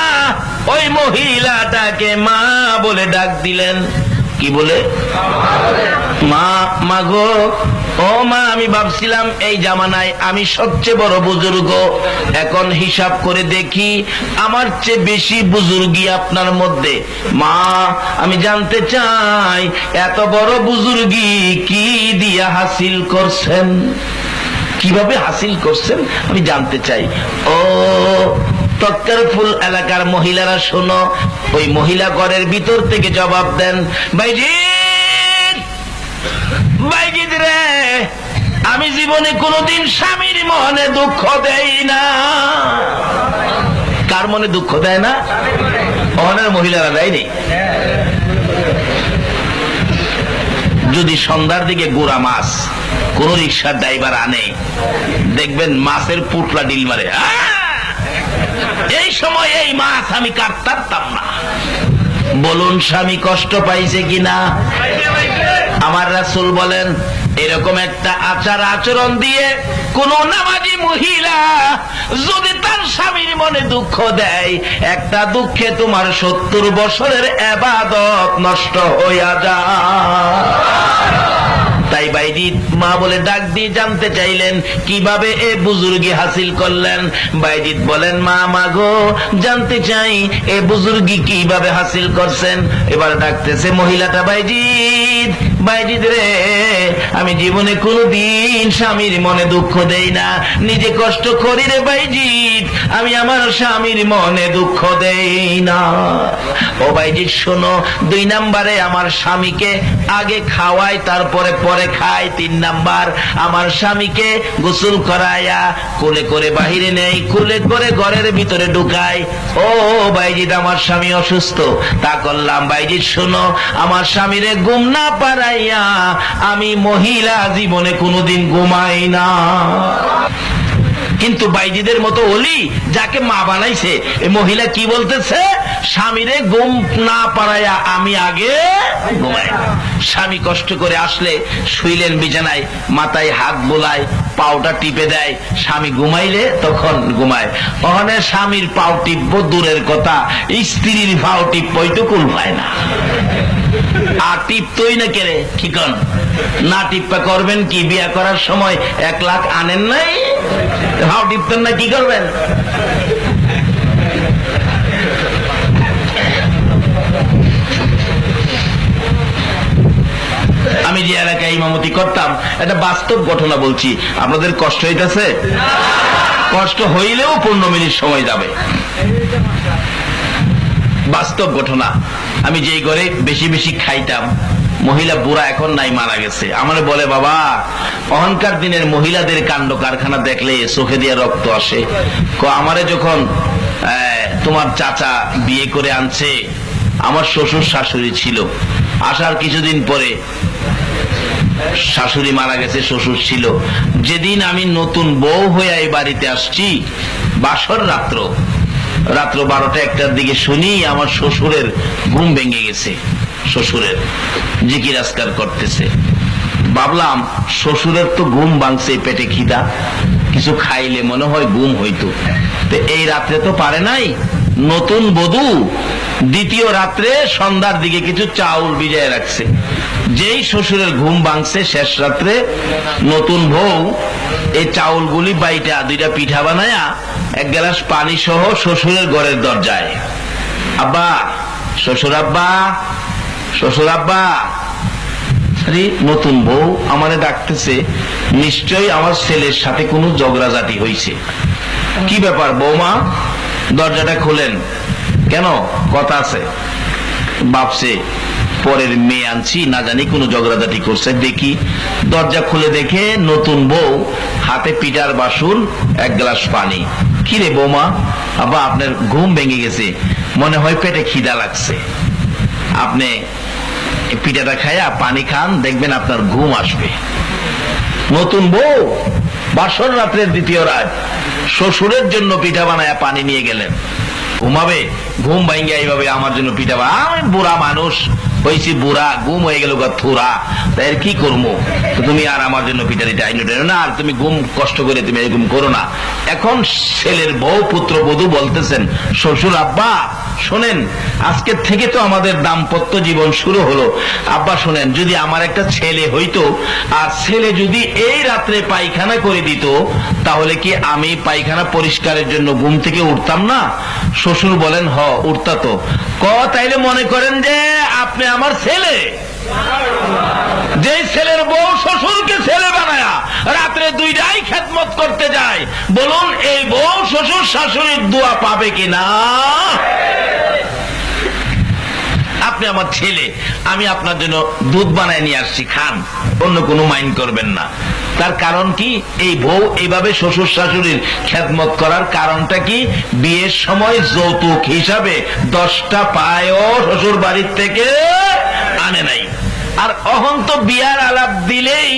ওই মহিলাটাকে মা বলে ডাক দিলেন। কি বলে? মা। মা গো, ও মা, আমি ভাবছিলাম এই জামানায় আমি সবচেয়ে বড় বুজুর্গ, এখন হিসাব করে দেখি আমার চেয়ে বেশি বুজুর্গি আপনার মধ্যে। মা, আমি জানতে চাই এত বড় বুজুর্গি কি দিয়া হাসিল করছেন, কিভাবে হাসিল করছেন আমি জানতে চাই। ও তক্কারফুল এলাকার মহিলারা শোনো, ওই মহিলা ঘরের ভিতর থেকে জবাব দেন, বাইজিদ, বাইজিদ রে, আমি জীবনে কোনোদিন স্বামীর মনে দুঃখ দেই না। কার মনে দুঃখ দেয় না? অনেক মহিলারা দেয়নি। যদি সন্ধ্যার দিকে গুড়া মাছ কোন রিক্সার ড্রাইভার আনে, দেখবেন মাছের পুটলা ডিল মারে, এই সময় এই মাছ আমি কাটতাম না। বলুন স্বামী কষ্ট পাইছে কিনা? আমার রাসূল বলেন এরকম একটা আচার আচরণ দিয়ে কোন নামাজি মহিলা যদি তার স্বামীর মনে দুঃখ দেয়, একটা দুঃখে তোমার 70 বছরের ইবাদত নষ্ট হইয়া যায়। তাই বাইজিদ মা বলে ডাক দিয়ে জানতে চাইলেন কিভাবে এ বুজুর্গি হাসিল করলেন। বাইজিদ বলেন মা, মা গো, জানতে চাই এ বুজুর্গি কিভাবে হাসিল করছেন। এবার ডাকতেছে মহিলাটা, বাইজিদ, বাইজিদ রে, আমি জীবনে কোনোদিন স্বামীর মনে দুঃখ দেই না, নিজে কষ্ট করি রে বাইজিদ, আমি আমার স্বামীর মনে দুঃখ দেই না। ও বাইজিদ শোনো, 2 নম্বরে আমার স্বামীকে আগে খাওয়াই, তারপরে পরে খাই। 3 নাম্বার, আমার স্বামীকে গোসল করাইয়া কোলে করে বাহিরে নেই, কোলে করে ঘরের ভিতরে ঢুকাই। ও বাইজিদ, আমার স্বামী অসুস্থ, তা করলাম। বাইজিদ শোনো, আমার স্বামীরে ঘুম না পারাইয়া আমি মহিলা জীবনে কোনোদিন ঘুমাই না। কিন্তু বাইজিদের মতো ওলি যাকে মা বানাইছে, এই মহিলা কি বলতেছে? স্বামীরে ঘুম না পারাইয়া আমি আগে ঘুমাই। স্বামী কষ্ট করে আসলে শুইলেন বিছানায়, মাথায় হাত বোলায়, পাওটা টিপে দেয়, স্বামী ঘুমাইলে তখন ঘুমায়। ওখানে স্বামীর পাও টিপবো দূরের কথা, স্ত্রীর পাও টিপবই তো কুল পায় না। আর টিপতই না কেড়ে, কি কন? না টিপা করবেন কি? বিয়া করার সময় 1 লাখ আনেন নাই, হাও টিপতেন না, কি করবেন? আমি যে এলাকায় ইমামতি করতাম, একটা বাস্তব ঘটনা বলছি, আপনাদের কষ্ট হইতেছে? কষ্ট হইলেও 15 মিনিট সময় যাবে। বাস্তব ঘটনা। আমি যেই ঘরে বেশি বেশি খাইতাম, মহিলা বুড়া এখন নাই, মারা গেছে। আমার বলে, বাবা, অহংকার দিনের মহিলাদের কাণ্ড কারখানা দেখলে চোখে দিয়ে রক্ত আসে। আমারে যখন তোমার চাচা বিয়ে করে আনছে, আমার শ্বশুর শাশুড়ি ছিল, আসার কিছুদিন পরে শাশুড়ি মারা গেছে, শ্বশুর ছিল। যেদিন আমি নতুন বউ হয়ে এই বাড়িতে আসছি, বাসর রাত্র 12টা-1টার দিকে শুনি আমার শ্বশুরের ঘুম ভেঙে গেছে। শ্বশুরের জিকির আজকার করতেছে। ভাবলাম শ্বশুরের তো ঘুম ভাঙছে, পেটে খিদা, কিছু খাইলে মনে হয় ঘুম হইতো। তো এই রাত্রে তো পারে নাই, নতুন বধূ দ্বিতীয় রাত্রে সন্ধ্যার দিকে কিছু চাউল ভিজায় রাখছে। যেই শ্বশুরের ঘুম ভাঙছে শেষ রাত্রে, নতুন বউ এই চাউলগুলি বাইটা 2টা পিঠা বানায়া 1 গ্লাস পানি সহ শ্বশুরের ঘরের দরজায়, আব্বা, শ্বশুর আব্বা, শ্বশুর আব্বা। নতুন বউ আমারে ডাকতেছে, নিশ্চয়ই আমার ছেলের সাথে কোনো ঝগড়াঝাটি হয়েছে। কি ব্যাপার বৌমা, দরজাটা খুলেন কেন, কথা আছে। ভাবছে পরের মেয়ে আনছি, না জানি কোনো ঝগড়াঝাটি করছে। দেখি দরজা খুলে দেখে নতুন বউ হাতে পিঠার বাসন, 1 গ্লাস পানি। কি রে বৌমা, আব্বা আপনার ঘুম ভেঙে গেছে, মনে হয় পেটে খিদা লাগছে, আপনি পিঠাটা খায়া পানি খান, দেখবেন আপনার ঘুম আসবে। নতুন বউ বাসর রাত্রের দ্বিতীয় রাত শ্বশুরের জন্য পিঠা বানায়া পানি নিয়ে গেলেন। ঘুমাবে, ঘুম ভাঙ্গিয়া এইভাবে আমার জন্য পিঠা আমি বুড়া মানুষ হয়েছি, বুড়া ঘুম হয়ে গেল থুরা, তাই কি করবো, তুমি আর আমার জন্য পিঠা দিতে আইন না, আর তুমি ঘুম কষ্ট করে তুমি এরকম করো না। এখন ছেলের বউ পুত্র বধূ বলতেছেন, শ্বশুর আব্বা শোনেন, আজকের থেকে তো আমাদের দাম্পত্য জীবন শুরু হলো। আব্বা শোনেন, যদি আমার একটা ছেলে হইতো, আর ছেলে যদি এই রাত্রে পায়খানা করে দিত, তাহলে কি আমি পায়খানা পরিষ্কারের জন্য ঘুম থেকে উঠতাম না? শ্বশুর বলেন, হ উঠতা তো। তাইলে মনে করেন যে আপনি আমার ছেলে। যে ছেলের বউ শ্বশুরকে ছেলে বানায়া রাত্রে 2টাই খেদমত করতে যায়, বলুন এই বউ শ্বশুর শাশুড়ির দোয়া পাবে কিনা? আপনি আমার ছেলে, আমি আপনার জন্য দুধ বানায় নিয়ে আসছি, খান, অন্য কোনো মাইন্ড করবেন না। তার কারণ কি, এই বউ এইভাবে শ্বশুর শাশুড়ির খেদমত করার কারণটা কি, বিয়ের সময় যৌতুক হিসাবে 10টা পায়ও শ্বশুর বাড়ির থেকে আনে নাই। আর অহন তো বিয়ার আলাপ দিলেই,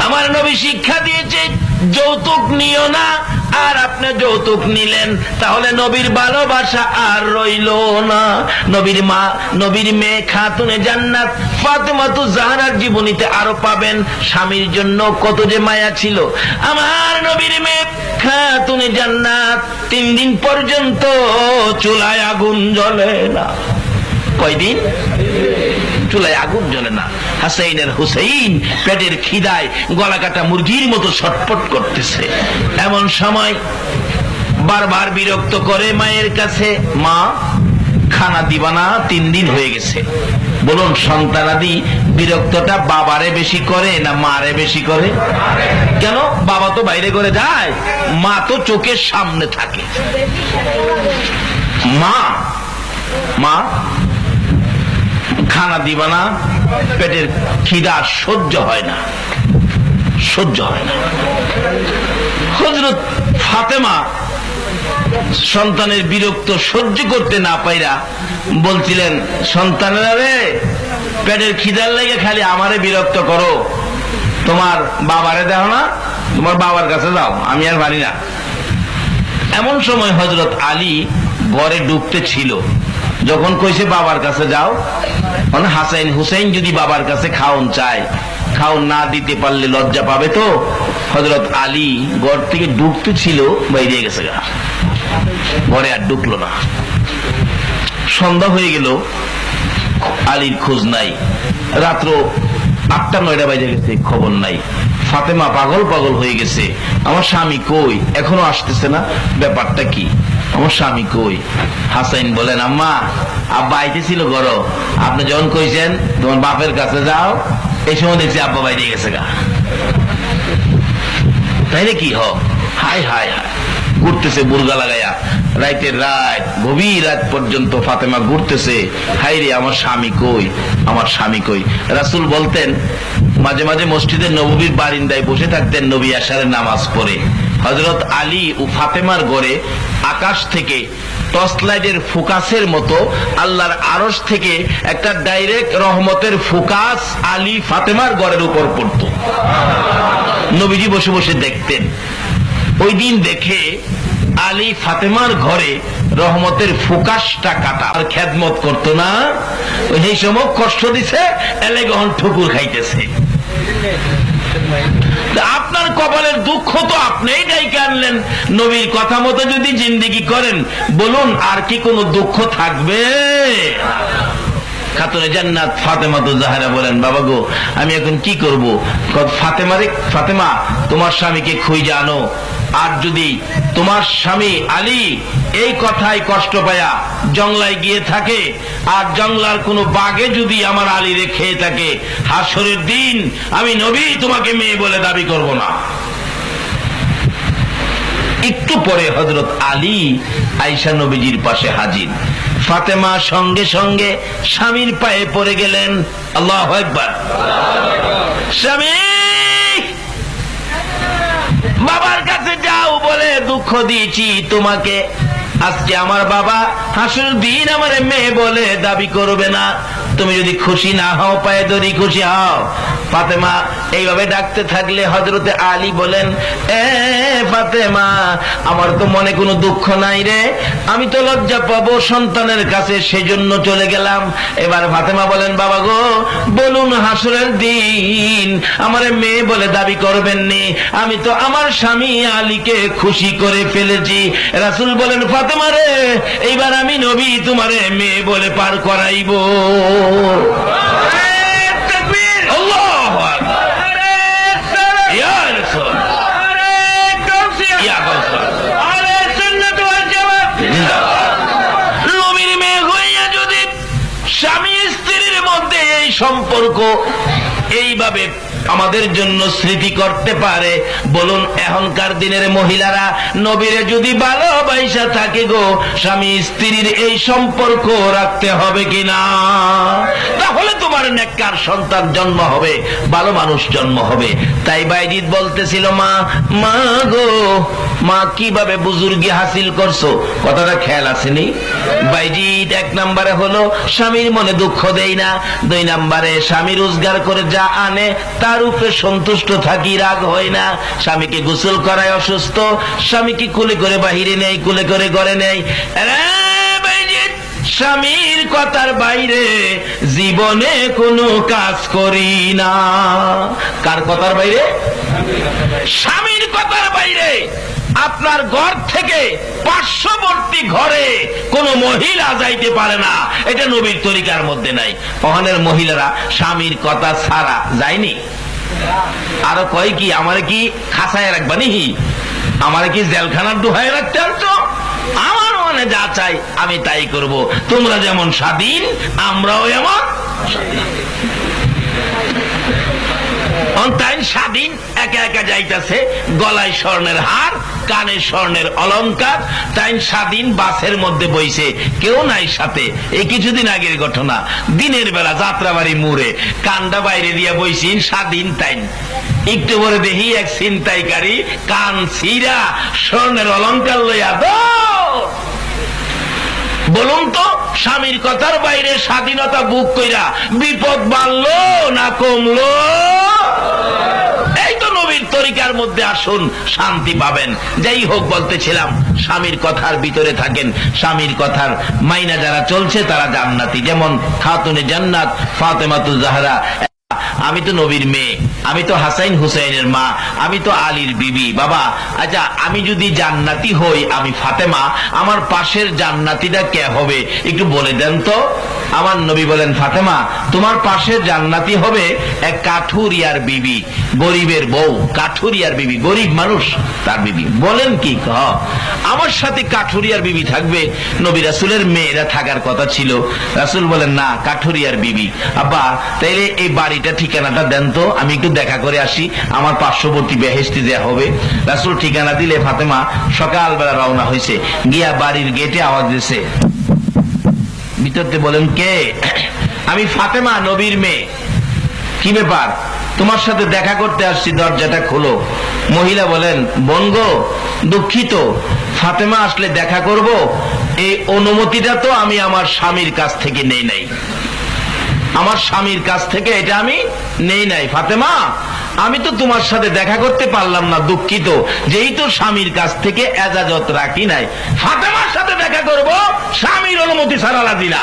আমার নবী শিক্ষা দিয়েছে যৌতুক নিও না, আর আপনি যৌতুক নিলেন, তাহলে নবীর ভালোবাসা আর রইল না। নবীর মেয়ে খাতুনে জান্নাত ফাতেমাতুজ জাহরার জীবনীতে আরো পাবেন, স্বামীর জন্য কত যে মায়া ছিল। আমার নবীর মেয়ে খাতুনে জান্নাত 3 দিন পর্যন্ত চুলায় আগুন জ্বলে না। কয়দিন? চুলায় আগুন জ্বলে না। হাসাইনের হুসাইন পেটের খিদায় গলা কাটা মুরগির মতো ছটফট করতেছে। এমন সময় বারবার বিরক্ত করে মায়ের কাছে, মা খানা দিবা না, 3 দিন হয়ে গেছে। বলুন সন্তানাদি বিরক্তটা বাবারে বেশি করে না মারে বেশি করে? কেন? বাবা তো বাইরে করে যায়, মা তো চোখের সামনে থাকে। মা খানা দিবা না, পেটের খিদা সহ্য হয় না। হযরত ফাতেমা সন্তানের বিরক্ত সহ্য করতে না পাইরা বলছিলেন, সন্তানেরা রে, পেটের খিদার লেগে খালি আমারে বিরক্ত করো, তোমার বাবারে দেখো না, তোমার বাবার কাছে যাও, আমি আর পারি না। এমন সময় হযরত আলী ঘরে ঢুকতে ছিল, যখন কইছে বাবার কাছে যাও, মানে হাসাইন হুসাইন যদি বাবার কাছে খাওন চায়, খাওন না দিতে পারলে লজ্জা পাবে তো। হযরত আলী ঘর থেকে ঢুকতে ছিল, বাইরে গেছে গা, ঘরে আর ঢুকলো না। সন্ধ্যা হয়ে গেল, আলীর খোঁজ নাই। রাত্র 8টা-9টা বাজে গেছে, খবর নাই। ফাতেমা পাগল হয়ে গেছে, আমার স্বামী কই, এখনো আসতেছে না, ব্যাপারটা কি, আমার স্বামী কই? হাসাইন বলেন, আম্মা আব্বা আইতেছিল ঘর, আপনি যখন কইছেন তোমার বাপের কাছে যাও, এই সময় দেখছি আব্বা বাইরে গেছে গা। তাইলে কি হায় হায় হায়, ঘুরতেছে বুর্গা লাগাইয়া, রাতের রাত, গভীর রাত পর্যন্ত ফাতেমা ঘুরতেছে, হায় রে আমার স্বামী কই, আমার স্বামী কই। রাসূল বলতেন, মাঝে মাঝে মসজিদে নববীর বারিন্দায় বসে থাকতেন নবী আশারের নামাজ পড়ে। হযরত আলী ও ফাতেমার ঘরে আকাশ থেকে টর্চ লাইটের ফোকাসের মতো আল্লাহর আরশ থেকে একটা ডাইরেক্ট রহমতের ফোকাস আলী ফাতেমার ঘরের উপর পড়তো। নবীজি বসে বসে দেখতেন। ওই দিন দেখে আলী ফাতেমার ঘরে রহমতের ফোকাসটা কাটা, আর খেদমত করতো না। এই সময় কষ্ট দিছে, এলে গহন ঠুকুর খাইতেছে। আপনার কপালের দুঃখ তো আপনিই ডাইকে আনলেন। নবীর কথা মতো যদি জিন্দেগি করেন, বলুন আর কি কোনো দুঃখ থাকবে? খাতুনে জান্নাত ফাতেমা তো জাহরা বলেন, বাবা গো আমি এখন কি করব? ফাতেমা তোমার স্বামীকে খুঁজে আনো, আর যদি তোমার স্বামী আলী এই কথায় কষ্ট পায়া জংলায় গিয়ে থাকে, আর জংলার কোনো বাগে যদি আমার আলী রেখে থাকে, হাসরের দিন আমি নবী তোমাকে মেয়ে বলে দাবি করব না। একটু পরে হযরত আলী আয়েশা নবীজির পাশে হাজির। ফাতেমা সঙ্গে সঙ্গে স্বামীর পায়ে পড়ে গেলেন। আল্লাহু আকবার। স্বামী বাবার কাছে যাও, বলে দুঃখ দিয়েছি তোমাকে, আজকে আমার বাবা হাসরের দিন আমার মেয়ে বলে দাবি করবে না। তুমি যদি খুশি না হও, পায়ে ধরি খুশি হও। ফাতেমা এইভাবে ডাকতে থাকলে হযরতে আলী বলেন, এ ফাতেমা আমার তো মনে কোনো দুঃখ নাই রে, আমি তো লজ্জা পাবো সন্তানের কাছে, সেজন্য চলে গেলাম। এবার ফাতেমা বলেন, বাবা গো বলুন হাসরের দিন আমার মেয়ে বলে দাবি করবেন নি? আমি তো আমার স্বামী আলীকে খুশি করে ফেলেছি। রাসূল বলেন, ফাতেমা রে এইবার আমি নবী তোমারে মেয়ে বলে পার করাইব। নবীর মেয়ে হইয়া যদি স্বামী স্ত্রীর মধ্যে এই সম্পর্ক এইভাবে আমাদের জন্য স্মৃতি করতে পারে, বলুন এখনকার দিনের মহিলারা নবীরে যদি ভালোবাসা থাকে গো, স্বামী স্ত্রীর এই সম্পর্ক রাখতে হবে কিনা? তাহলে তোমার নেককার সন্তান জন্ম হবে, ভালো মানুষ জন্ম হবে। তাই বাইজিদ বলতেছিল, মা গো মা কিভাবে বুজুর্গি হাসিল করছো, কথাটা খেয়াল আসেনি? বাইজিদ এক নম্বরে হলো স্বামীর মনে দুঃখ দেই না, দুই নম্বরে স্বামী রোজগার করে যা আনে তার উপরে সন্তুষ্ট থাকি, রাগ হয় না। স্বামীকে গোসল করায় অসুস্থ, স্বামীকে কুলে করে বাহিরে নেই, কুলে করে ঘরে নেই। স্বামীর কথার বাইরে জীবনে কোনো কাজ করি না। কার কথার বাইরে? স্বামীর কথার বাইরে। আপনার ঘর থেকে পার্শ্ববর্তী ঘরে কোন মহিলা যাইতে পারে না, এটা নবীর তরিকার মধ্যে নাই। ওখানের মহিলারা স্বামীর কথা ছাড়া যায়নি। আরো কয় কি, আমারে কি খাসায় রাখবা নিহি, আমারে কি জেলখানার দোহায় রাখতে আনছো? আমার মনে যা চাই আমি তাই করব। তোমরা যেমন স্বাধীন আমরাও এমন স্বাধীন। একা একা যাইতেছে, গলায় স্বর্ণের হার, কানে স্বর্ণের অলংকার, তাই স্বাধীন বাসের মধ্যে বইছে, কেউ নাই সাথে। এই কিছুদিন আগের ঘটনা, দিনের বেলা যাত্রাবাড়ি মোড়ে কানটা বাইরে দিয়া বইছিন স্বাধীন। তাই একটু পরে দেখি এক ছিনতাইকারী কান ছিঁড়া স্বর্ণের অলংকার লইয়া বলুন তো, স্বামীর কথার বাইরে স্বাধীনতা বুক কইরা বিপদ বাড়লো না কমলো? এই তো নবীর তরিকার মধ্যে আসুন, শান্তি পাবেন। যাই হোক, বলতেছিলাম স্বামীর কথার ভিতরে থাকেন, স্বামীর কথার মাইনা যারা চলছে তারা জান্নাতি। যেমন খাতুনে জান্নাত ফাতেমাতুজ জাহরা, আমি তো নবীর মেয়ে, আমি তো হাসাইন হুসাইনের মা, আমি তো আলীর বিবি। বাবা আচ্ছা, আমি যদি জান্নাতি হই, আমি ফাতেমা, আমার পাশের জান্নাতিটা কে হবে একটু বলে দেন তো। আমার নবী বলেন, ফাতেমা তোমার পাশের জান্নাতি হবে এক কাঠুরিয়ার বিবি, গরিবের বউ, কাঠুরিয়ার বিবি, গরিব মানুষ তার বিবি। বলেন কি, আমার সাথে কাঠুরিয়ার বিবি থাকবে? নবী রাসূলের মেয়েরা থাকার কথা ছিল। রাসূল বলেন, না, কাঠুরিয়ার বিবি। আব্বা তাইলে এই বাড়িটা ঠিকানাটা দেন তো, আমি একটু দেখা করে আসি, আমার পার্শ্ববর্তী বেহেশতে দেয়া হবে। রাসূল ঠিকানা দিলে ফাতেমা সকালবেলা রওনা হয়েছে, গিয়া বাড়ির গেটে আওয়াজ দিয়েছে। ভিতরতে বলেন, কে? আমি ফাতেমা, নবীর মেয়ে। কি ব্যাপার? তোমার সাথে দেখা করতে আসছি, দরজাটা খোলো। মহিলা বলেন, বোন গো দুঃখিত, ফাতেমা আসলে দেখা করব, এই অনুমতিটা তো আমি আমার স্বামীর কাছ থেকে নেই নাই, আমার স্বামীর কাছ থেকে এটা আমি নেই নাই। ফাতেমা, আমি তো তোমার সাথে দেখা করতে পারলাম না, দুঃখিত। যেই তো স্বামীর কাছ থেকে এজাজত রাখি নাই, ফাতেমার সাথে দেখা করব স্বামীর অনুমতি ছাড়া রাজি না।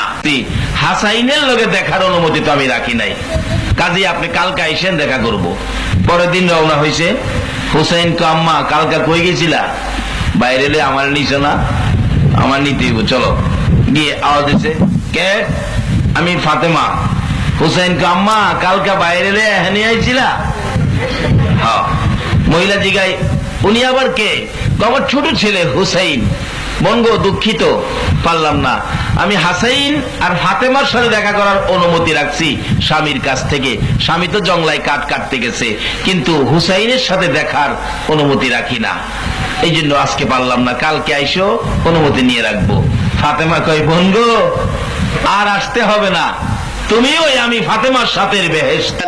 হাসাইনের লগে দেখার অনুমতি তো আমি রাখি নাই, কাজী আপনি কালকে আইসেন, দেখা করব। পরের দিন রওনা হয়েছে। হুসাইন কো আম্মা কালকা কই গেছিলা? বাইরে আমার নিছ না, আমার নিতে চলো। গিয়ে আওয়াজ দিছে, কে? আমি ফাতেমা। হুসাইন কো আম্মা কালকা বাইরে এখানে আইছিলা? হ্যাঁ। মহিলা জিগাই, উনি আবার কে? আমার ছোট ছেলে হুসাইন। বনগো, দুঃখিত, পারলাম না। আমি হাসাইন আর ফাতেমার সাথে দেখা করার অনুমতি রাখছি স্বামীর কাছ থেকে। স্বামী তো জংলায় কাঠ কাটতে গেছে, কিন্তু হুসাইনের সাথে দেখার অনুমতি রাখি না, এই জন্য আজকে পারলাম না। কালকে আইসো, অনুমতি নিয়ে রাখবো। ফাতেমা কয়, বনগো আর আসতে হবে না, তুমিও আমি ফাতেমার সাথে বেহেশত।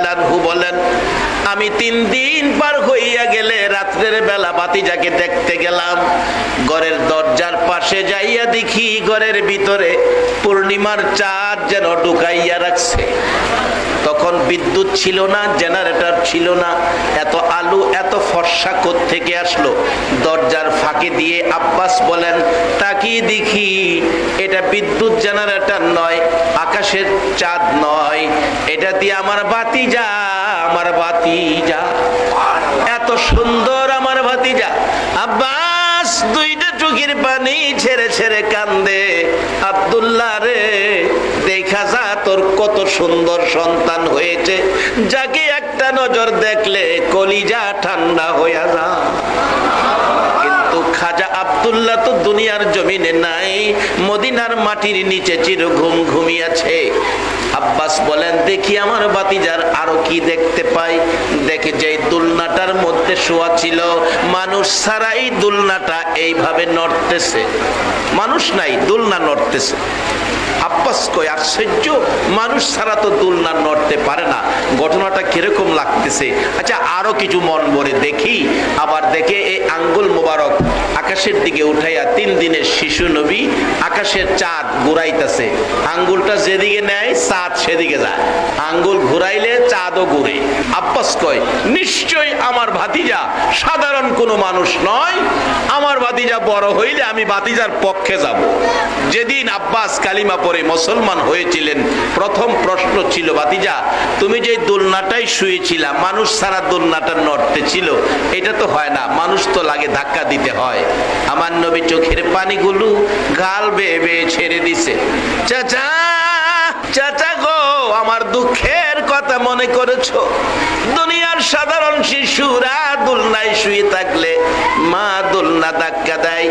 বলেন, আমি 3 দিন পার হইয়া গেলে রাত্রের বেলা ভাতিজাকে দেখতে গেলাম। ঘরের দরজার পাশে যাইয়া দেখি ঘরের ভিতরে পূর্ণিমার চাঁদ যেন ঢুকাইয়া রাখছে। তখন বিদ্যুৎ ছিল না, জেনারেটর ছিল না, এত আলো এত ফর্সা কোত্থেকে আসলো? দরজার ফাঁকে দিয়ে আব্বাস বলেন, তাকিয়ে দেখি এটা বিদ্যুৎ জেনারেটর নয়, আকাশের চাঁদ নয়, এটা দিয়ে আমার ভাতিজা, আমার ভাতিজা, এত সুন্দর আমার ভাতিজা। আব্বাস 2টা চোখের পানি ছেড়ে ছেড়ে কান্দে, আব্দুল্লাহ রে দেখা যা তোর কত সুন্দর সন্তান হয়েছে, যাকে একটা নজর দেখলে কলিজা ঠান্ডা হয়ে যা। কিন্তু খাজা আব্দুল্লাহ তো দুনিয়ার জমিনে নাই, মদিনার মাটির নিচে চির ঘুম ঘুমিয়েছে। আব্বাস বলেন, দেখি আমার ভাতিজার আরো কি দেখতে পাই। দেখে যে দুলনাটার মধ্যে শোয়া ছিল, মানুষ ছাড়াই দুলনাটা এইভাবে নড়তেছে, মানুষ নাই, দুলনা নড়তেছে। আব্বাস কই, আশ্চর্য, মানুষ ছাড়া তো দুলনা নড়তে পারে না, ঘটনাটা কিরকম লাগতেছে। আচ্ছা আরো কিছু মন ভরে দেখি। আবার দেখে এই আঙ্গুল মোবারক আকাশের দিকে উঠাইয়া 3 দিনের শিশু নবী আকাশের চাঁদ ঘুরাইতেছে। আঙ্গুলটা যেদিকে নেয় চাঁদ সেদিকে যায়, আঙ্গুল ঘুরাইলে চাঁদও ঘুরে। আব্বাস কয়, নিশ্চয় আমার ভাতিজা সাধারণ কোনো মানুষ নয়, আমার ভাতিজা বড় হইলে আমি ভাতিজার পক্ষে যাব। যেদিন আব্বাস কালিমা পরে মুসলমান হয়েছিলেন, প্রথম প্রশ্ন ছিল, ভাতিজা তুমি যে দোলনাটাই শুয়েছিলা, মানুষ ছাড়া দোলনাটা নড়তে ছিল, এটা তো হয় না, মানুষ তো লাগে ধাক্কা দিতে হয়। আমার নবী চোখের পানিগুলো গাল বেয়ে বেয়ে ছেড়ে দিছে। চাচা, চাচা গো, আমার দুঃখের কথা মনে করেছো? দুনিয়ার সাধারণ শিশুরা দোলনায় শুয়ে থাকলে মা দোলনা ধাক্কা দেয়,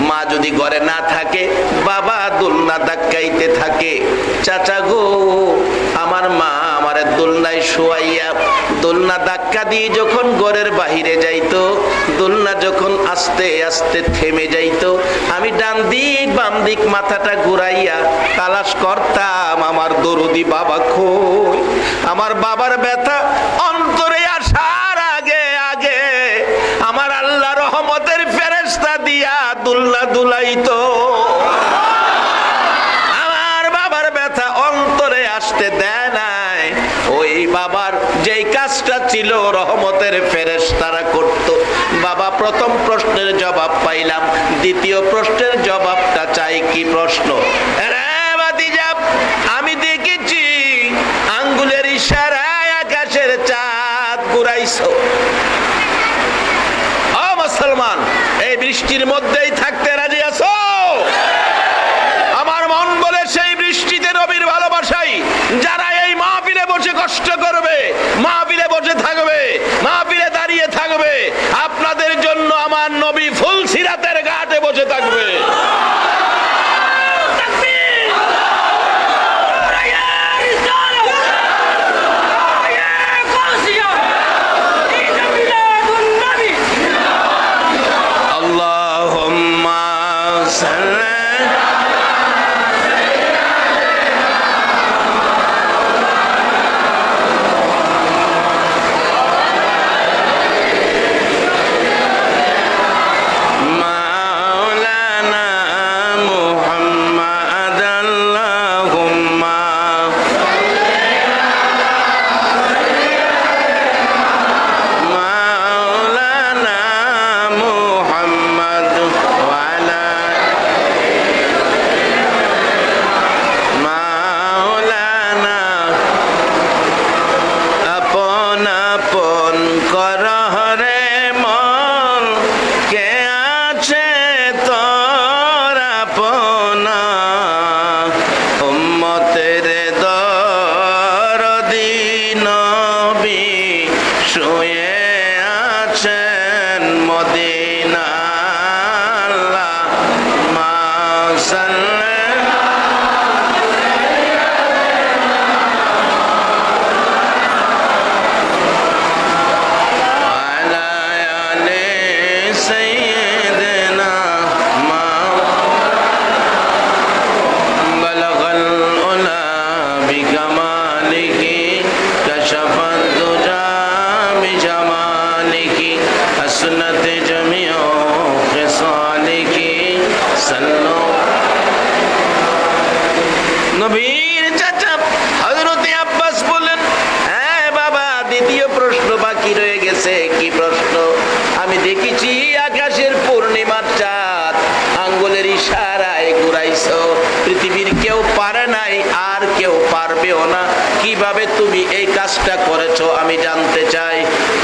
মা যদি ঘরে না থাকে বাবা দোলনা ধাক্কাইতে থাকে। চাচা গো, আমার মা আমারে দোলনায় শোয়াইয়া দোলনা ধাক্কা দিয়ে যখন ঘরের বাহিরে যাইতো, দোলনা যখন আস্তে আস্তে থেমে যাইতো, আমি ডান দিক বাম দিক মাথাটা ঘুরাইয়া তালাশ করতাম আমার দরদি বাবা কই। আমার বাবার ব্যথা অন্তরে আসার আগে আগে আমার আল্লাহ রহমতের ফেরেশতা দিয়া দোলনা দুলাইতো। আমার বাবার ব্যথা অন্তরে আসতে দেয় নাই, ওই বাবার যেই কাজটা ছিল রহমতের ফেরেশতারা করত। বাবা, প্রথম প্রশ্নের জবাব পাইলাম, দ্বিতীয় প্রশ্নের জবাবটা চাই। কি প্রশ্ন? আমি দেখেছি আঙ্গুলের ইশারায় আকাশের চাঁদ ঘুরাইছো। ও মুসলমান, এই বৃষ্টির মধ্যেই থাকতে রাজি আছো? আমার মন বলে সেই বৃষ্টিতে নবীর ভালোবাসাই যারা এই মাহফিলে বসে কষ্ট করবে, মাহফিলে বসে থাকবে, মাহফিলে দাঁড়িয়ে থাকবে, আপনাদের জন্য আমার নবী ফুলসিরাতের ঘাটে বসে থাকবে। আল্লাহুম্মা পেও না, কিভাবে তুমি এই কাজটা করেছো আমি জানতে চাই।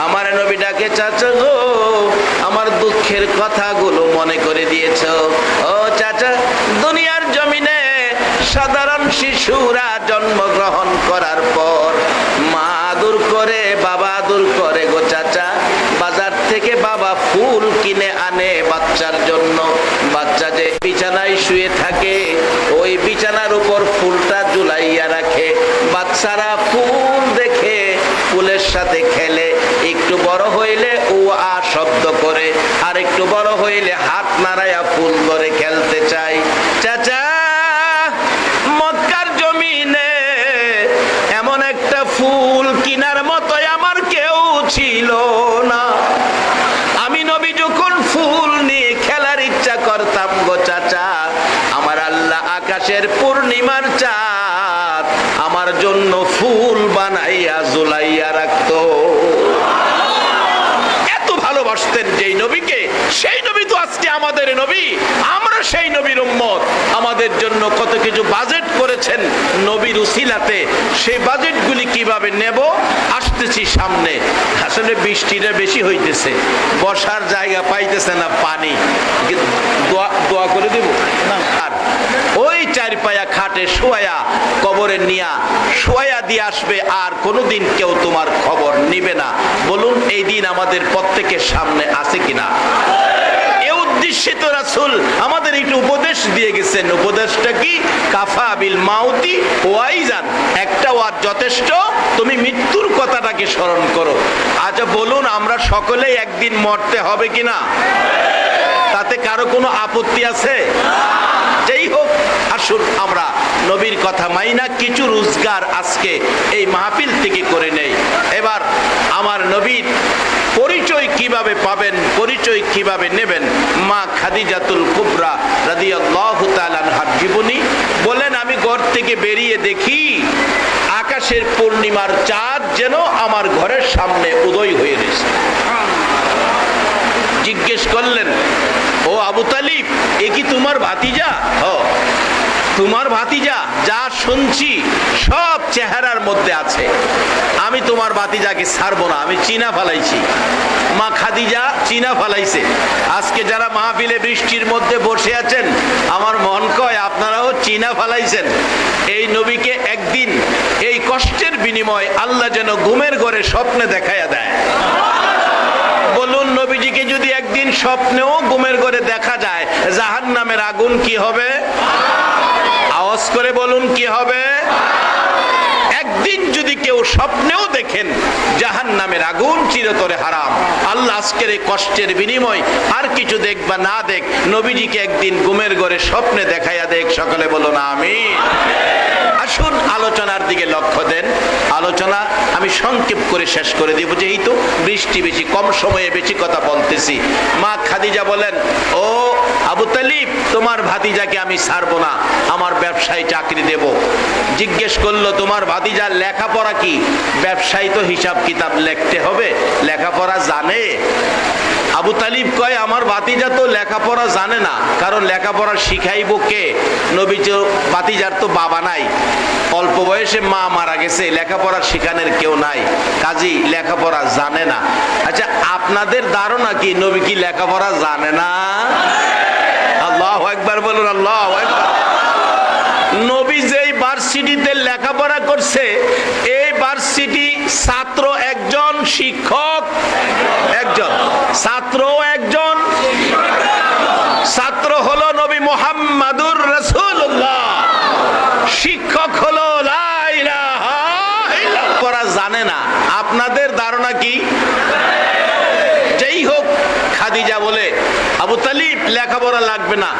আমার নবী ডাকে, চাচা গো, আমার দুঃখের কথাগুলো মনে করে দিয়েছো। ও চাচা, দুনিয়ার জমিনে সাধারণ শিশুরা জন্মগ্রহণ করার পর মা আদর করে, বাবা আদর করে গো চাচা। বাজার থেকে বাবা ফুল কিনে আনে বাচ্চার জন্য। বাচ্চা যে বিছানায় শুয়ে থাকে, ওই বিছানার উপর ফুলটা ঝুলাইয়া রাখে। বাচ্চারা ফুল দেখে ফুলের সাথে খেলে, একটু বড় হইলে ও আ শব্দ করে, আর একটু বড় হইলে হাত নাড়াইয়া ফুল ধরে খেলতে চায়। চাচা, মক্কার জমিনে এমন একটা ফুল কিনার মতো আমার কেউ ছিল না। আমি নবী যখন ফুল নিয়ে খেলার ইচ্ছা করতাম গো চাচা, আমার আল্লাহ আকাশের পূর্ণিমার চাঁদ আমার জন্য ফুল বানাইয়া ঝুলাইয়া রাখতো। এত ভালোবাসতেন যেই নবীকে, সেই নবী তো আজকে আমাদের নবী, আমরা সেই নবীর উম্মত। আমাদের জন্য কত কিছু বাজেট করেছেন নবীর উসিলাতে, সেই বাজেটগুলি কিভাবে নেব আসতেছি সামনে। আসলে বৃষ্টিটা বেশি হইতেছে, বসার জায়গা পাইতেছে না, পানি দোয়া করে দেব। আর ওই চার পায়া খাটে শোয়া কবরে নিয়া শোয়া দিয়ে আসবে, আর কোনোদিন কেউ তোমার খবর নিবে না। বলুন এই দিন আমাদের প্রত্যেকের সামনে আছে কিনা? এই উদ্দেশ্যে তো রাসূল আমাদের একটু উপদেশ দিয়ে গেছেন। উপদেশটা কি? কাফা বিল মাউতি ওয়াইজান, একটা ওয়াজ যথেষ্ট, তুমি মৃত্যুর কথাটাকে স্মরণ করো। আচ্ছা বলুন, আমরা সকলেই একদিন মরতে হবে কিনা? তাতে কারো কোনো আপত্তি আছে? যেই হোক, আসুন আমরা নবীর কথা মাইনা কিছু রোজগার আজকে এই মাহফিল থেকে করে নেই। এবার আমার নবীর পরিচয় কিভাবে পাবেন, পরিচয় কিভাবে নেবেন, মা খাদিজাতুল কুবরা রাদিয়াল্লাহু তাআলা আনহার জীবনী বলেন, আমি ঘর থেকে বেরিয়ে দেখি আকাশের পূর্ণিমার চাঁদ যেন আমার ঘরের সামনে উদয় হয়ে রয়েছে। জিজ্ঞেস করলেন, ও আবু তালিব, এ কি তোমার ভাতিজা? তোমার ভাতিজা? যা শুনছি সব চেহারার মধ্যে আছে। আমি তোমার ভাতিজাকে ছাড়বো না, আমি চিনা ফেলাইছি। মা খাদিজা চিনা ফেলাইছে। আজকে যারা মাহফিলে বৃষ্টির মধ্যে বসে আছেন, আমার মন কয় আপনারাও চিনা ফেলাইছেন। এই নবীকে একদিন এই কষ্টের বিনিময় আল্লাহ যেন ঘুমের ঘরে স্বপ্নে দেখাইয়া দেয়। বলুন, নবীজিকে যদি একদিন স্বপ্নেও ঘুমের ঘরে দেখা যায়, জাহান্নামের আগুন কি হবে? আওয়াজ করে বলুন, কি হবে? একদিন যদি কেউ স্বপ্নেও দেখেন জাহান্নামের আগুন চিরতরে হারাম। আল্লাহ আজকের এই কষ্টের বিনিময় আর কিছু দেখ বা না দেখ, নবীজিকে একদিন ঘুমের ঘরে স্বপ্নে দেখাইয়া দেখ। সকলে বলুন আমিন। আসুন আলোচনার দিকে লক্ষ্য দেন। আলোচনা আমি সংক্ষেপ করে শেষ করে দিব, যেহেতু বৃষ্টি বেশি, কম সময়ে বেশি কথা বলতেছি। মা খাদিজা বলেন, ও আবু তালিব, তোমার ভাতিজাকে আমি ছাড়বো না, আমার ব্যবসায় চাকরি দেব। জিজ্ঞেস করলো, তোমার ভাতিজার লেখাপড়া কি? ব্যবসায়ী তো হিসাব কিতাব লিখতে হবে, লেখাপড়া জানে? আবু তালিব কয়, আমার ভাতিজা তো লেখাপড়া জানে না, কারণ লেখাপড়া শিখাইব কে? নবীজ ভাতিজার তো বাবা নাই, অল্প বয়সে মা মারা গেছে, লেখাপড়া শিখানোর কেউ নাই, কাজী লেখাপড়া জানে না। আচ্ছা, আপনাদের ধারণা কি নবী কি লেখাপড়া জানে না? আল্লাহু আকবার বলুন, আল্লাহু আকবার। নবী যেই ভার্সিটিতে লেখাপড়া করছে, এই ভার্সিটি ছাত্র একজন, শিক্ষক একজন, ছাত্র একজন। ছাত্র হলো নবী মুহাম্মাদুর রাসূলুল্লাহ, শিক্ষক হলো লা ইলাহা ইল্লাল্লাহ। পড়া জানে না, আপনাদের ধারণা কি? যেই হোক, খাদিজা বলে, আবু তালিব লেখাপড়া লাগবে না,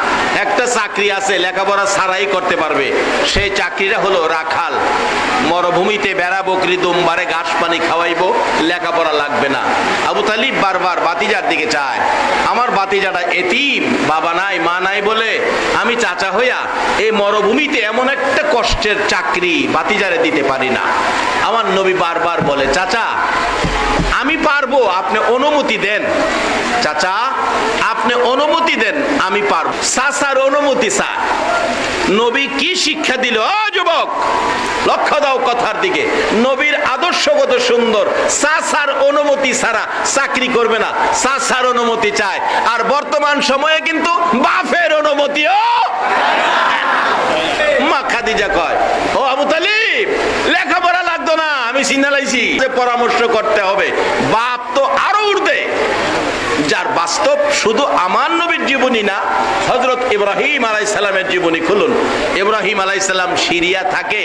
একটা চাকরি আছে লেখাপড়া ছাড়াই করতে পারবে। সেই চাকরিটা হলো রাখাল, মরুভূমিতে বেড়া বকরি দুমবারে ঘাস পানি খাওয়াইবো, লেখাপড়া লাগবে না। আবু তালিব বারবার ভাতিজার দিকে চায়, আমার ভাতিজাটা এতিম, বাবা নাই মা নাই বলে আমি চাচা হইয়া এই মরুভূমিতে এমন একটা কষ্টের চাকরি ভাতিজারে দিতে পারি না। আমার নবী বারবার বলে, চাচা আমি পারবো, আপনি অনুমতি দেন। চাচা আপনি অনুমতি দেন, আমি পারবো। চাচার অনুমতি চায়। নবী কি শিক্ষা দিল? ও যুবক, লক্ষ্য দাও কথার দিকে। নবীর আদর্শ কত সুন্দর। চাচার অনুমতি ছাড়া চাকরি করবে না, চাচার অনুমতি চায়। আর বর্তমান সময়ে কিন্তু বাপের অনুমতিও। মা খাদিজা কয়, ও আবু তালিব, লেখাপড়া লাগতো না, আমি সিগনালাইছি যে পরামর্শ করতে হবে। বাপ তো আরো উঠবে। যার বাস্তব শুধু আমার নবীর জীবনী না, হযরত ইব্রাহিম আলাইহিস সালামের জীবনী খুলুন। ইব্রাহিম আলাইহিস সালাম সিরিয়া থাকে,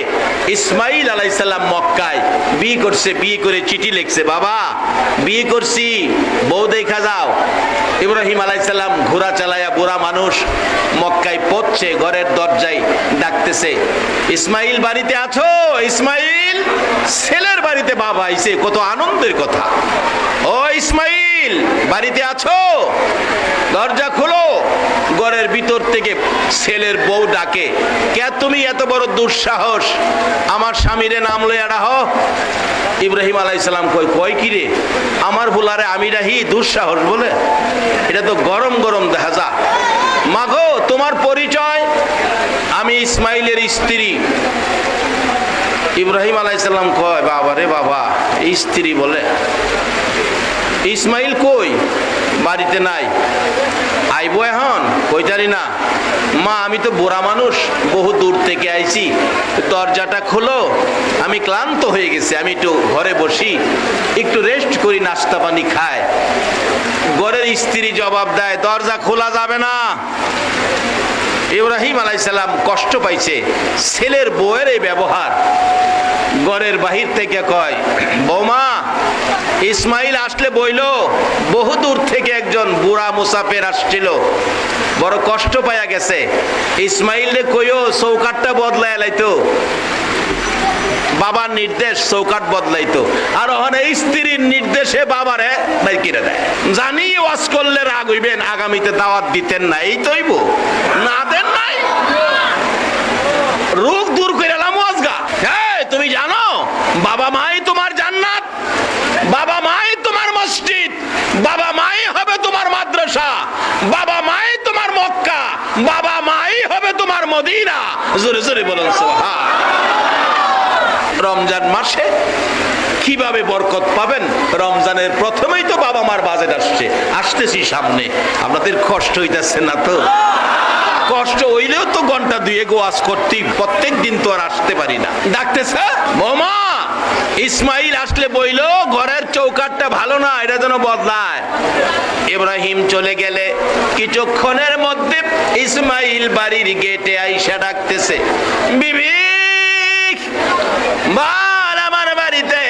ইসমাইল আলাইহিস সালাম মক্কায়। বিয়ে করছে, বিয়ে করে চিঠি লিখছে, বাবা বিয়ে করছি, বউ দেখা যাও। ইব্রাহিম আলাইহিস সালাম ঘোড়া চালায়া, বুড়া মানুষ, মক্কায় পৌঁছে ঘরের দরজায় ডাকতেছে, ইসমাইল বাড়িতে আছো? ইসমাইল ছেলের বাড়িতে বাবা আইছে, কত আনন্দের কথা। ও ইসমাইল বাড়িতে আছো? দরজা খুলো। ঘরের ভিতর থেকে ছেলের বউ ডাকে, কে তুমি? এত বড় দুঃসাহস, আমার স্বামীরে নাম লইয়া ডাহো। ইব্রাহিম আলাইহিস সালাম কয় কি রে, আমার ভুলারে আমি রাহি দুঃসাহস বলে? এটা তো গরম গরম দেখা যা। মাগো তোমার পরিচয়? আমি ইসমাইলের স্ত্রী। ইব্রাহিম আলাইহিস সালাম কয়, বাবা রে বাবা, স্ত্রী বলে? ইসমাইল কই? বাড়িতে নাই। আইবো এখন? কইতারি না। মা আমি তো বুড়া মানুষ, বহু দূর থেকে আইছি, দরজাটা খোলো, আমি ক্লান্ত হয়ে গেছি, আমি একটু ঘরে বসি, একটু রেস্ট করি, নাস্তা পানি খায়। ঘরের স্ত্রী জবাব দেয়, দরজা খোলা যাবে না। ইব্রাহিম আলাইহিস সালাম কষ্ট পাইছে ছেলের বউয়ের এই ব্যবহার। ঘরের বাহির থেকে কয়, বৌমা ইসমাইল আসলে বইলো, বহু দূর থেকে একজন বুড়া মুসাফির আসছিল, বড় কষ্ট পাইয়া গেছে। ইসমাইলে কইও চৌকাটটা বদলায় লাইতো। বাবার নির্দেশ, চৌকাট বদলাইতো। আর ওখানে স্ত্রীর নির্দেশে বাবারে বাই কিনে দেয়। জানি ওয়াজ করলে রাগ হইবেন, আগামীতে দাওয়াত দিতেন না, এই তৈব না দেন নাই, রোগ দূর করে এলাম ওয়াজগা। হ্যাঁ তুমি জানো বাবা মাই তোমার জান্নাত, বাবা মাই তোমার মসজিদ, বাবা মাই হবে তোমার মাদ্রাসা, বাবা মাই তোমার মক্কা, বাবা মাই হবে তোমার মদিনা। জোরে জোরে বলুন সুবহান। রমজান মাসে কিভাবে বরকত পাবেন? রমজানের প্রথমেই তো বাবা মার বাজেট আসতেছি সামনে। আপনাদের কষ্ট হইতেছে না তো? কষ্ট হইলেও তো ঘন্টা দুয়েক ওয়াজ করতে, প্রত্যেক দিন তো আর আসতে পারি না। ডাকতেছে, বৌমা ইসমাইল আসলে বইলো ঘরের চৌকাটটা ভালো না, এটা যেন বদলায়। ইব্রাহিম চলে গেলে কিছুক্ষণের মধ্যে ইসমাইল বাড়ির গেটে আইসা ডাকতেছে, বিবি বল আমার বাড়িতে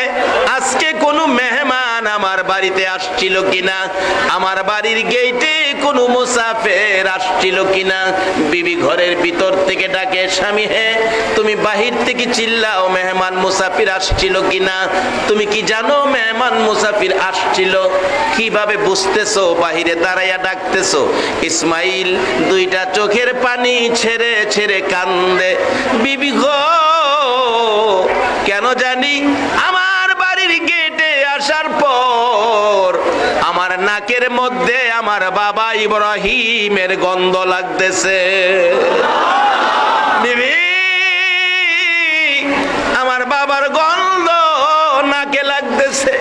আজকে কোনো মেহমান আমার বাড়িতে আসছিল কিনা, আমার বাড়ির গেটে কোনো মুসাফির আসছিল কিনা। বিবি ঘরের ভিতর থেকে ডাকে, স্বামী হে তুমি বাহির থেকে চিল্লাও মেহমান মুসাফির আসছিল কিনা। তুমি কি জানো মেহমান মুসাফির আসছিল? কিভাবে বুঝতেছো? বাহিরে দাঁড়াইয়া ডাকতেছো। ইসমাইল দুইটা চোখের পানি ছেড়ে ছেড়ে কান্দে, বিবি গো কেন জানি আমার বাড়ির গেটে আসার পর আমার নাকের মধ্যে আমার বাবা ইব্রাহিমের গন্ধ লাগতেছে। বিবি আমার বাবার গন্ধ নাকে লাগতেছে,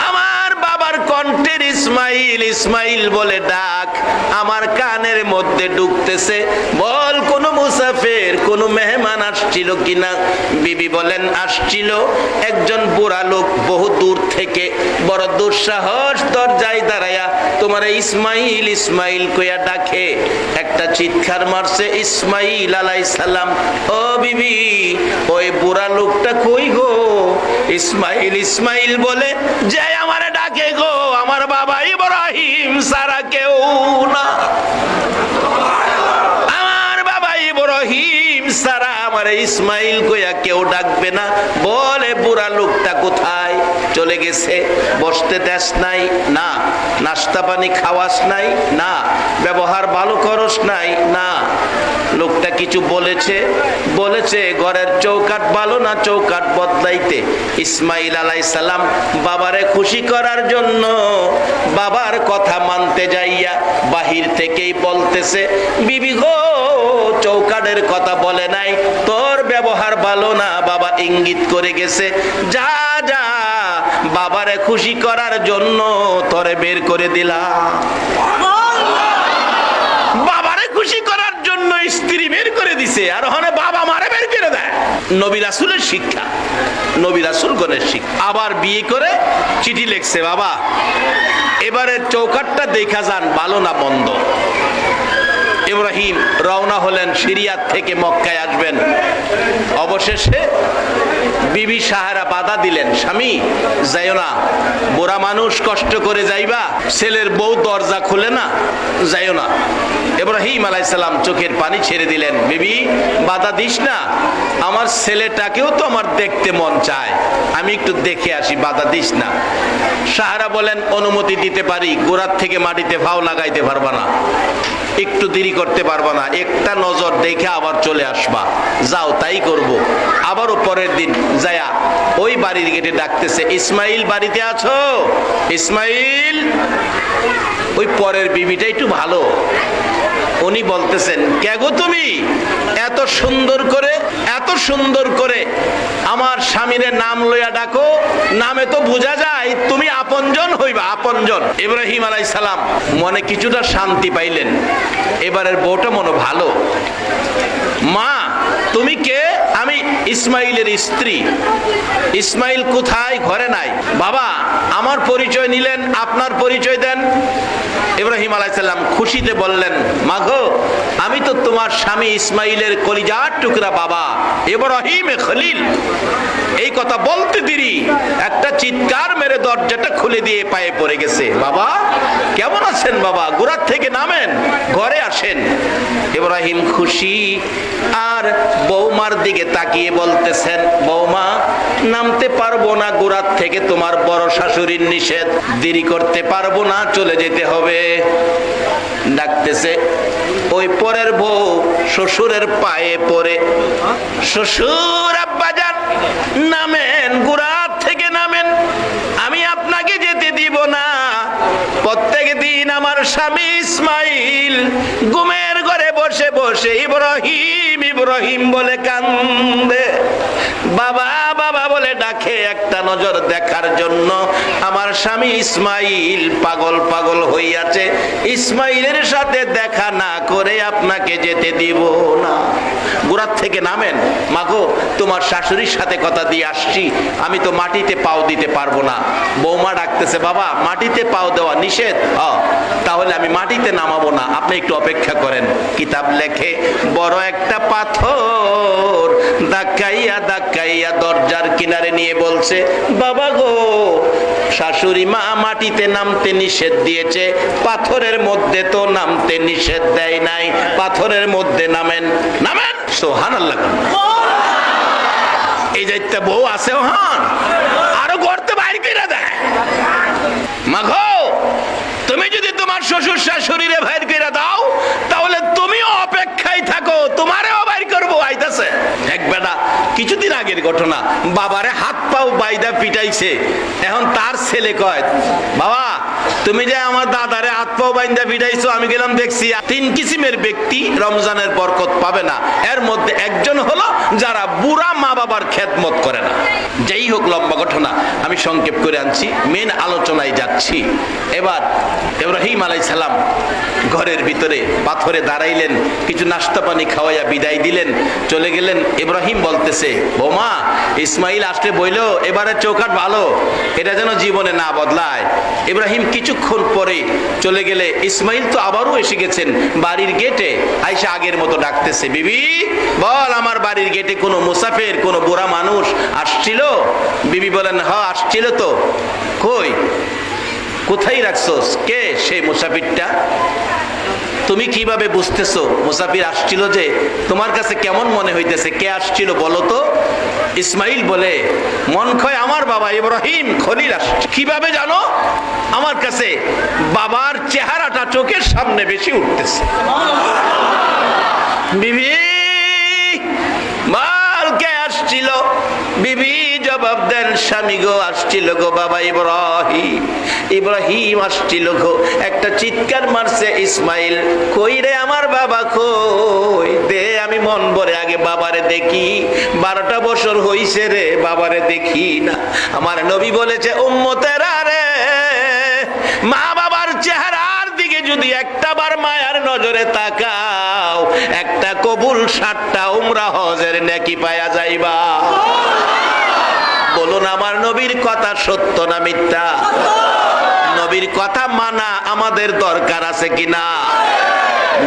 আমার বাবার কণ্ঠের ইসমাইল ইসমাইল বলে ডাক আমার কানের মধ্যে ঢুকতেছে। বল কোন মুসাফির, কোন মেহমান আসছিল কিনা? বিবি বলেন আসছিল একজন বুড়া লোক, বহু দূর থেকে, বড় দুঃসাহস, দরজায় দাঁড়ায়া তোমার ইসমাইল ইসমাইল কইয়া ডাকে। একটা চিৎকার মারছে ইসমাইল আলাইহিস সালাম, ও বিবি ওই বুড়া লোকটা কই গো? ইসমাইল ইসমাইল বলে যে আমারে ডাকে গো, আমার বাবা ইব্রাহিম সারা কেউ না, আমার বাবা ইব্রাহিম সারা আমার ইসমাইল কইয়া কেউ ডাকবে না। বলে বুড়া লোকটা কোথায়? চলে গেছে, বসতে দেশ নাই না, নাস্তা পানি খাওয়াস নাই না, ব্যবহার ভালো করস নাই না। লোকটা কিছু বলেছে ঘরের চৌকাট ভালো না, চৌকাট বদলাইতে। ইসমাইল আলাইহিস সালাম বাবারে খুশি করার জন্য বাবার কথা মানতে যাইয়া বাহির থেকেই বলতেছে, বিবি গো, চৌকাটের কথা বলে নাই, তোর ব্যবহার ভালো না, বাবা ইঙ্গিত করে গেছে, যা যা, বাবারে খুশি করার জন্য তোরে বের করে দিলাম। বাবারে খুশি করার জন্য স্ত্রী বের করে দিছে, আর ওখানে বাবা মারে বের করে দেয়। নবী রাসূলের শিক্ষা, নবী রাসূলগণের শিক্ষা। আবার বিয়ে করে চিঠি লিখছে, বাবা এবারে চৌকাটটা দেখা যান ভালো না মন্দ। ইব্রাহিম রওনা হলেন, সিরিয়া থেকে মক্কায় আসবেন। অবশেষে বিবি সাহারা বাধা দিলেন, স্বামী যাইও না, বুড়া মানুষ, কষ্ট করে যাইবা, ছেলের বউ দরজা খুলে না, যাইও না। ইব্রাহিম আলাইহিস সালাম চোখের পানি ছেড়ে দিলেন, বিবি বাধা দিস না, আমার ছেলেটাকেও তো আমার দেখতে মন চায়, আমি একটু দেখে আসি, বাধা দিস না। সাহারা বলেন, অনুমতি দিতে পারি, গোড়ার থেকে মাটিতে ভাও লাগাইতে পারবা না, একটু দেরি করতে পারবা না, একটা নজর দেখে আবার চলে আসবা। যাও, তাই করব। আবারও পরের দিন যায়া ওই বাড়ির গেটে ডাকতেছে, ইসমাইল বাড়িতে আছো? ইসমাইল। ওই পরের বিবিটা একটু ভালো, উনি বলতেছেন, কে গো তুমি, এত সুন্দর করে আমার স্বামীর নাম লইয়া ডাকো, নামে তো বোঝা যায় তুমি আপনজন হইবা, আপনজন। ইব্রাহিম আলাইহিস সালাম মনে কিছুটা শান্তি পাইলেন, এবারের বউটা মনে ভালো। মা তুমি কে? আমি ইসমাইলের স্ত্রী। ইসমাইল কোথায়? ঘরে নাই। বাবা আমার পরিচয় নিলেন, আপনার পরিচয় দেন। ইব্রাহিম আলাইহিস সালাম খুশিতে বললেন, মা গো, আমি তো তোমার স্বামী ইসমাইলের কলিজার টুকরা বাবা ইব্রাহিম খলিল। এই কথা বলতে দেরি একটা চিৎকার মেরে দরজাটা খুলে দিয়ে পায়ে পড়ে গেছে, বাবা কেমন আছেন বাবা, গোড়ার থেকে নামেন, ঘরে আসেন। ইব্রাহিম খুশি, আর বৌমার দিকে তাকিয়ে বলতেছেন, বৌমা নামতে পারবো না, গোড়ার থেকে তোমার বড় শাশুড়ির নিষেধ, দেরি করতে পারবো না, চলে যেতে হবে। ডাকতেছে, ওই পরের বউ শ্বশুরের পায়ে পড়ে, শ্বশুর আব্বাজান নামেন, গোড়ার থেকে নামেন, আমি আপনাকে যেতে দিব না। প্রত্যেক দিন আমার স্বামী ইসমাইল ঘুমের ঘরে বসে বসে ইব্রাহিম ইব্রাহিম বলে কান্দে, বাবা বাবা বলে ডাকে, একটা নজর দেখার জন্য আমার স্বামী ইসমাইল পাগল পাগল হইয়াছে, ইসমাইলের সাথে দেখা না করে আপনাকে যেতে দিব না। গোড়ার থেকে নামেন, মাগো তোমার শাশুড়ির সাথে কথা দিয়ে আসছি, আমি তো মাটিতে পাও দিতে পারবো না। বৌমা ডাকতেছে, বাবা মাটিতে পাও দেওয়া নিষেধ, তাহলে আমি মাটিতে নামাবো না, আপনি একটু অপেক্ষা করেন। কিতাব লেখে, বড় একটা পাথর ধাক্কাইয়া ধাক্কাইয়া দরজার কিনারে নিয়ে বলছে, বাবা গো, শাশুড়ি মা মাটিতে নামতে নিষেধ দিয়েছে, পাথরের মধ্যে তো নামতে নিষেধ দেয় নাই, পাথরের মধ্যে নামেন, নামেন। সুবহানাল্লাহ। এই যাইতে বউ আছে, হন আরো গর্তে বাইর করে দেয়। মাগো তুমি যদি তোমার শ্বশুর শাশুড়িরে বাইর করে দাও, তাহলে তুমিও অপেক্ষায় থাকো, তোমারেও বাইর করবো, আইতাছে। এক বেটা কিছুদিন আগের ঘটনা, বাবারে হাত পাও বাইদা পিটাইছে, এখন তার ছেলে কয়, বাবা তুমি যে আমার দাদারে হাত পাও বাইদা পিটাইছো, আমি গেলাম দেখছি 3 কিসিমের ব্যক্তি রমজানের বরকত পাবে না, এর মধ্যে একজন হলো যারা বুড়া মা বাবার খেদমত করে না। যেই হোক, লম্বা ঘটনা আমি সংক্ষেপ করে আনছি, মেন আলোচনায় যাচ্ছি। এবার ইব্রাহিম আলাইহিস সালাম ঘরের ভিতরে পাথরে দাঁড়াইলেন, কিছু নাস্তা পানি খাওয়াইয়া বিদায় দিলেন, চলে গেলেন। ইব্রাহিম বলতেছে, বৌমা ইসমাইল আসলে বইলো এবারে চৌকাট ভালো, এটা যেন জীবনে না বদলায়। ইব্রাহিম কিছুক্ষণ পরে চলে গেলে ইসমাইল তো আবারও এসে গেছেন বাড়ির গেটে, আইসা আগের মতো ডাকতেছে, বিবি বল, আমার বাড়ির গেটে কোনো মুসাফির, কোনো বুড়া মানুষ আসছিল? বিবি বলেন, হ্যাঁ আসছিল তো। কই, কোথায় রাখছোস? কে সেই মুসাফিরটা? তুমি কিভাবে বুঝতেছো মুসাফির আসছিল যে তোমার কাছে কেমন মনে হইতেছে? কে আসছিল বলো তো? ইসমাইল বলে, মন কয় আমার বাবা ইব্রাহিম খলিল আসছে। কিভাবে জানো? আমার কাছে বাবার চেহারাটা চোখের সামনে বেশি উঠতেছে। বিবি মাল কে আসছিল? বিবি জবাব দেন, স্বামী গো আসছিল গো বাবা ইব্রাহিম। ইব্রাহিম আসছিল গো। একটা চিৎকার মারছে ইসমাইল, কই রে আমার বাবা কই? দে আমি মন ভরে আগে বাবারে দেখি। 12টা বছর হইছে রে বাবারে দেখি না। আমার নবী বলেছে, উম্মতেরা রে, মা বাবার চেহারার দিকে যদি একটা বার মায়ার নজরে তাকাও, একটা কবুল 7টা উমরা হজের নেকি পায়া যাইবা। বলুন আমার নবীর কথা সত্য না মিথ্যা? নবীর কথা মানা আমাদের দরকার আছে কিনা?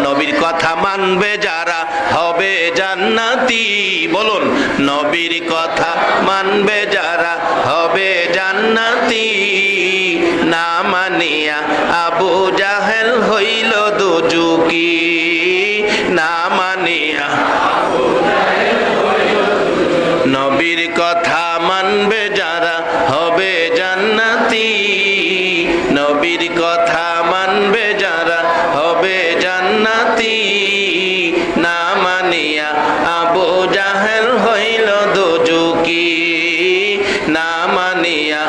নবীর কথা মানবে যারা হবে জান্নাতি। বলুন, নবীর কথা মানবে যারা হবে জান্নাতি। না মানিয়া আবু জাহেল হইল দোজকি। না মানিয়া নবীর কথা মানবে যারা হবে জান্নাতি। নবীর কথা মানবে যারা হবে জান্নাতি। না মানিয়া আবু জাহেল হইল দোজকি। না মানিয়া।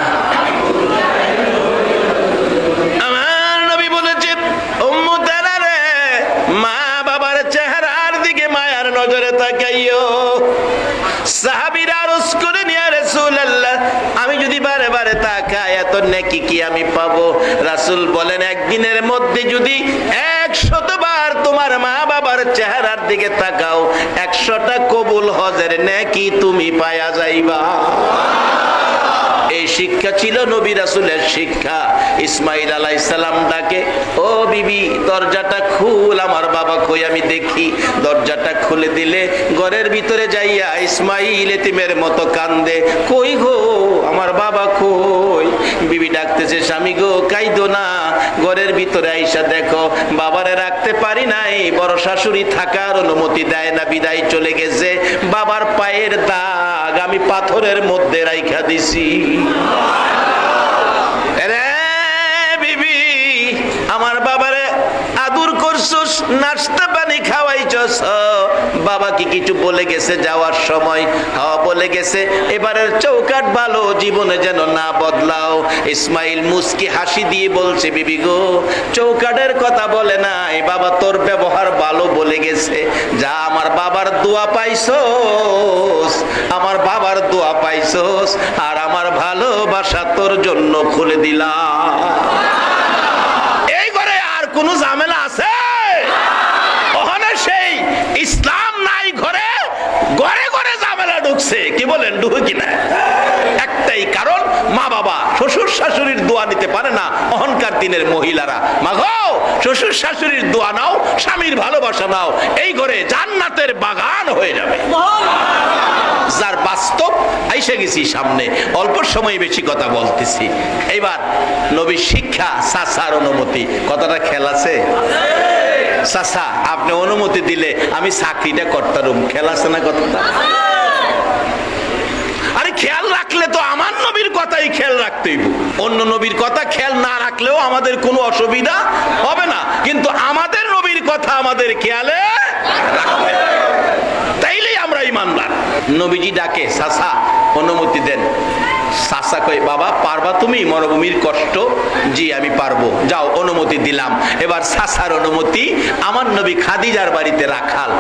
আমার নবী বলেছে, উম্মতেরা রে, মা বাবার চেহারার দিকে মায়ার নজরে তাকাইও। সাহাবীরা আরজ করে নিয়ে, রাসূলুল্লাহ আমি যদি বারে বারে তাকাই এত নেকি কি আমি পাবো? রাসূল বলেন, একদিনের মধ্যে যদি 100 বার তোমার মা বাবার চেহারার দিকে তাকাও, 100টা কবুল হজের নেকি তুমি পায়া যাইবা। এই শিক্ষা ছিল নবী রাসূলের শিক্ষা। ইসমাইল আলাইহিস সালাম ডাকে, ও বিবি দরজাটা খুল, আমার বাবা কই আমি দেখি। দরজাটা খুলে দিলে ঘরের ভিতরে যাইয়া ইসমাইল এতিমের মতো কান্দে, কই গো আমার বাবা কই? বিবি ডাকতেছে, স্বামী গো কাইদো না, ঘরের ভিতরে আইসা দেখো বাবারে রাখতে পারি নাই, বড় শাশুড়ি থাকার অনুমতি দেয় না, বিদায় চলে গেছে। বাবার পায়ের দাগ আমি পাথরের মধ্যে রাইখা দিছি। বিবি আমার বাবারে আদর করছস, নাস্তা পানি খাওয়াইছস, বাবা কি কিছু বলে গেছে যাওয়ার সময়? হ্যাঁ বলে গেছে, এবারের চৌকাট ভালো, জীবনে যেন না বদলাও। ইসমাইল মুস্কি হাসি দিয়ে বলছে, বিবি গো চৌকাটের কথা বলে নাই, বাবা তোর ব্যবহার ভালো বলে গেছে। যা আমার বাবার দোয়া পাইছস, আমার বাবার দোয়া পাইছস, আর আমার ভালোবাসা তোর জন্য খুলে দিলাম। এই ঘরে আর কোন ঝামেলা আছে? ওখানে সেই ইসলাম নাই ঘরে, ঘরে ঘরে ঝামেলা ঢুকছে। কি বলেন, ঢুকে কিনা? একটাই কারণ, মা বাবা শ্বশুর শাশুড়ির দোয়া নিতে পারে না অহংকার দিনের মহিলারা। মাগো শ্বশুর শাশুড়ির দোয়া নাও, স্বামীর ভালোবাসা নাও, এই ঘরে জান্নাতের বাগান হয়ে যাবে। যার বাস্তব আইসা গেছি সামনে, অল্প সময় বেশি কথা বলতেছি। এইবার নবীর শিক্ষা, চাচার অনুমতি, কথাটা খেয়াল আছে? চাচা আপনি অনুমতি দিলে আমি চাকরিটা করতাম, খেয়াল আছে না কথাটা? আরে খেয়াল রাখলে তো আমার নবীর কথাই খেয়াল রাখতেই, অন্য নবীর কথা খেয়াল না রাখলেও আমাদের কোনো অসুবিধা হবে না, কিন্তু আমাদের নবীর কথা আমাদের খেয়ালে রাখতে হবে, তাইলেই আমরা ঈমানদার। নবীজি ডাকে, চাচা অনুমতি দেন। চাচা কই, বাবা পারবা তুমি মরুভূমির কষ্ট? জি আমি পারবো, যাও অনুমতি দিলাম। এবার চাচার অনুমতি। আমার নবী খাদিজার বাড়িতে রাখাল,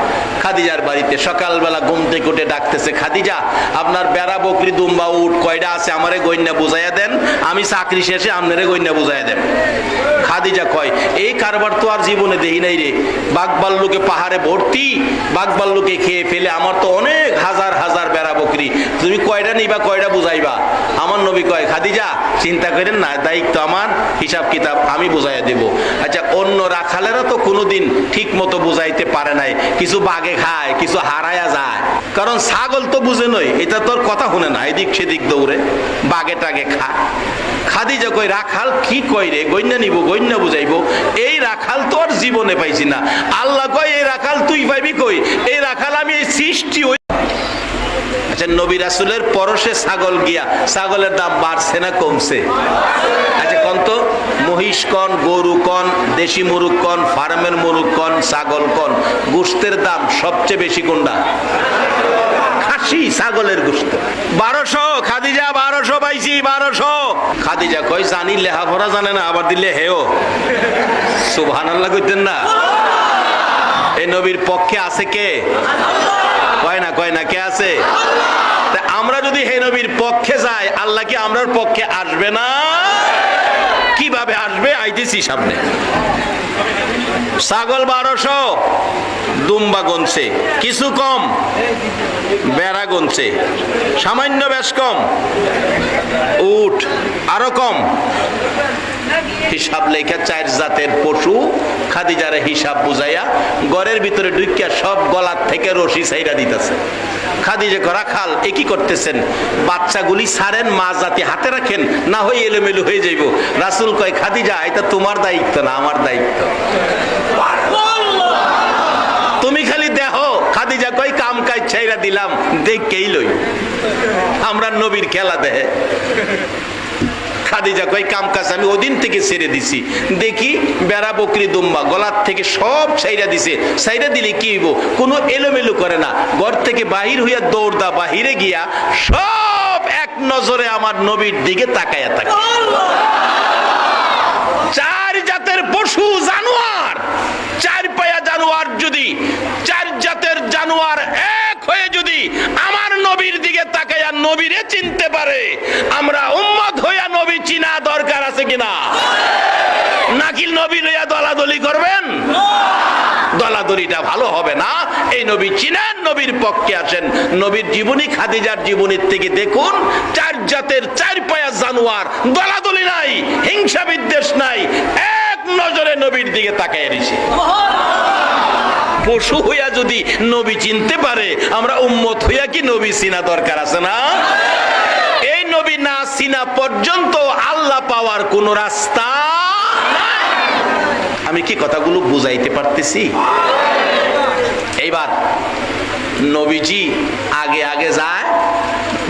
খাদিজার বাড়িতে সকালবেলা ঘুম থেকে উঠে ডাকতেছে, খাদিজা আপনার বেড়া বকরি দুম্বা উট কয়টা আছে আমারে গইন্যা বুঝাইয়া দেন, আমি চাকরি শেষে আপনারে গইন্যা বুঝাইয়া দেন। খাদিজা কয়, এই কারবার তো আর জীবনে দেখি নাই রে, বাঘবাল্লুকে পাহাড়ে ভর্তি, বাঘবাল্লুকে খেয়ে ফেলে আমার তো অনেক হাজার হাজার বেড়া বকরি, তুমি কয়টা নিবা কয়টা বুঝাইবা? আমার আমার নবী কয় খাদিজা চিন্তা করেন না, দায়িত্ব আমার, হিসাব কিতাব আমি বুঝাইয়া দেব। আচ্ছা অন্য রাখালেরা তো কোনোদিন ঠিক মতো বুঝাইতে পারে নাই, কিছু বাগে খায়, কিছু হারায়া যায়, কারণ ছাগল তো বুঝে নই, এটা তোর কথা শুনে না, এদিক সেদিক দৌড়ে বাগে টাগে খায়। খাদিজা কই রাখাল কি কই রে, গইন্যা নিব, গইন্যা বুঝাইবো, এই রাখাল তো আর জীবনে পাইছি না। আল্লাহ কয় এই রাখাল তুই পাইবি কই, এই রাখাল আমি এই সৃষ্টি। আচ্ছা নবী রাসূলের পরশে ছাগল গিয়া ছাগলের দাম বাড়ছে না কমছে? আচ্ছা কোন তো মহিষ কন, গরু কন, দেশি মুরগ কন, ফার্মের মুরগ কন, ছাগল কন, গোশতের দাম সবচেয়ে বেশি কোনটা? খাসি ছাগলের গোশত। 1200 খাদিজা 1200 পাইছি 1200। খাদিজা কই জানি লেখাপড়া জানে না, আবার দিলে হেও সুবহানাল্লাহ কইতেন না? এই নবীর পক্ষে আছে কে? কয় না কে আছে? আমরা যদি হে নবীর পক্ষে যাই, আল্লাহ কি আমরার পক্ষে আসবে না? কিভাবে আসবে? আইতেছি সামনে। ছাগল 1200, দুম্বা গনছে কিছু কম, বেড়া গনছে সামান্য বেশ কম, উট আরো কম। হিসাব লেখা 4 জাতের পশু খাদিজারে হিসাব বুঝাইয়া ঘরের ভিতরে ঢুকিয়া সব গলার থেকে রশি ছাইরা দিতেছে। খাদিজা করা খাল এ কি করতেছেন? বাচ্চাগুলি ছাড়েন, মা জাতি হাতে রাখেন, না হয় এলোমেলো হয়ে যাইব। রাসূল কয় খাদিজা এটা তোমার দায়িত্ব না, আমার দায়িত্ব, তুমি খালি দেখো। খাদিজা কয় কাম কাজ ছাইরা দিলাম, দেখেই লই। আমরা নবীর খেলা দেখে। খাদিজা কয় কাম কাজ আমি ওদিন থেকে ছেড়ে দিছি, দেখি বেড়া বকরি দুম্বা গলার থেকে সব ছাইরা দিছে। ছাইরা দিলে কি হইব? কোনো এলোমেলো করে না, ঘর থেকে বাহির হইয়া দৌড়দা বাহিরে গিয়া সব এক নজরে আমার নবীর দিকে তাকায়া থাকে। 4 জাতের পশু জানোয়ার, 4 পায়া জানোয়ার যদি 4 জাতের জানোয়ার এক হয়ে যদি আমার নবীর দিকে তাকায়া নবীরে চিনতে পারে, আমরা উম্মত হইয়া নবী চিনা দরকার আছে কিনা? নাকি নবী লইয়া দলাদলি করবেন? দলাদলিটা ভালো হবে না। এই নবী চিনেন, নবীর পক্ষে আসেন। নবীর জীবনী খাদিজার জীবনীর থেকে দেখুন, 4 জাতের 4 পায়া জানোয়ার, দলাদলি নাই, হিংসা বিদ্বেষ নাই, এক নজরে নবীর দিকে তাকায় রইছে। পশু হইয়া যদি নবী চিনতে পারে, আমরা উম্মত হইয়া কি নবী চিনা দরকার আছে না? এই নবী না চিনা পর্যন্ত আল্লাহ পাওয়ার কোন রাস্তা। আমি কি কথাগুলো বুঝাইতে পারতেছি? এইবার নবীজি আগে আগে যায়,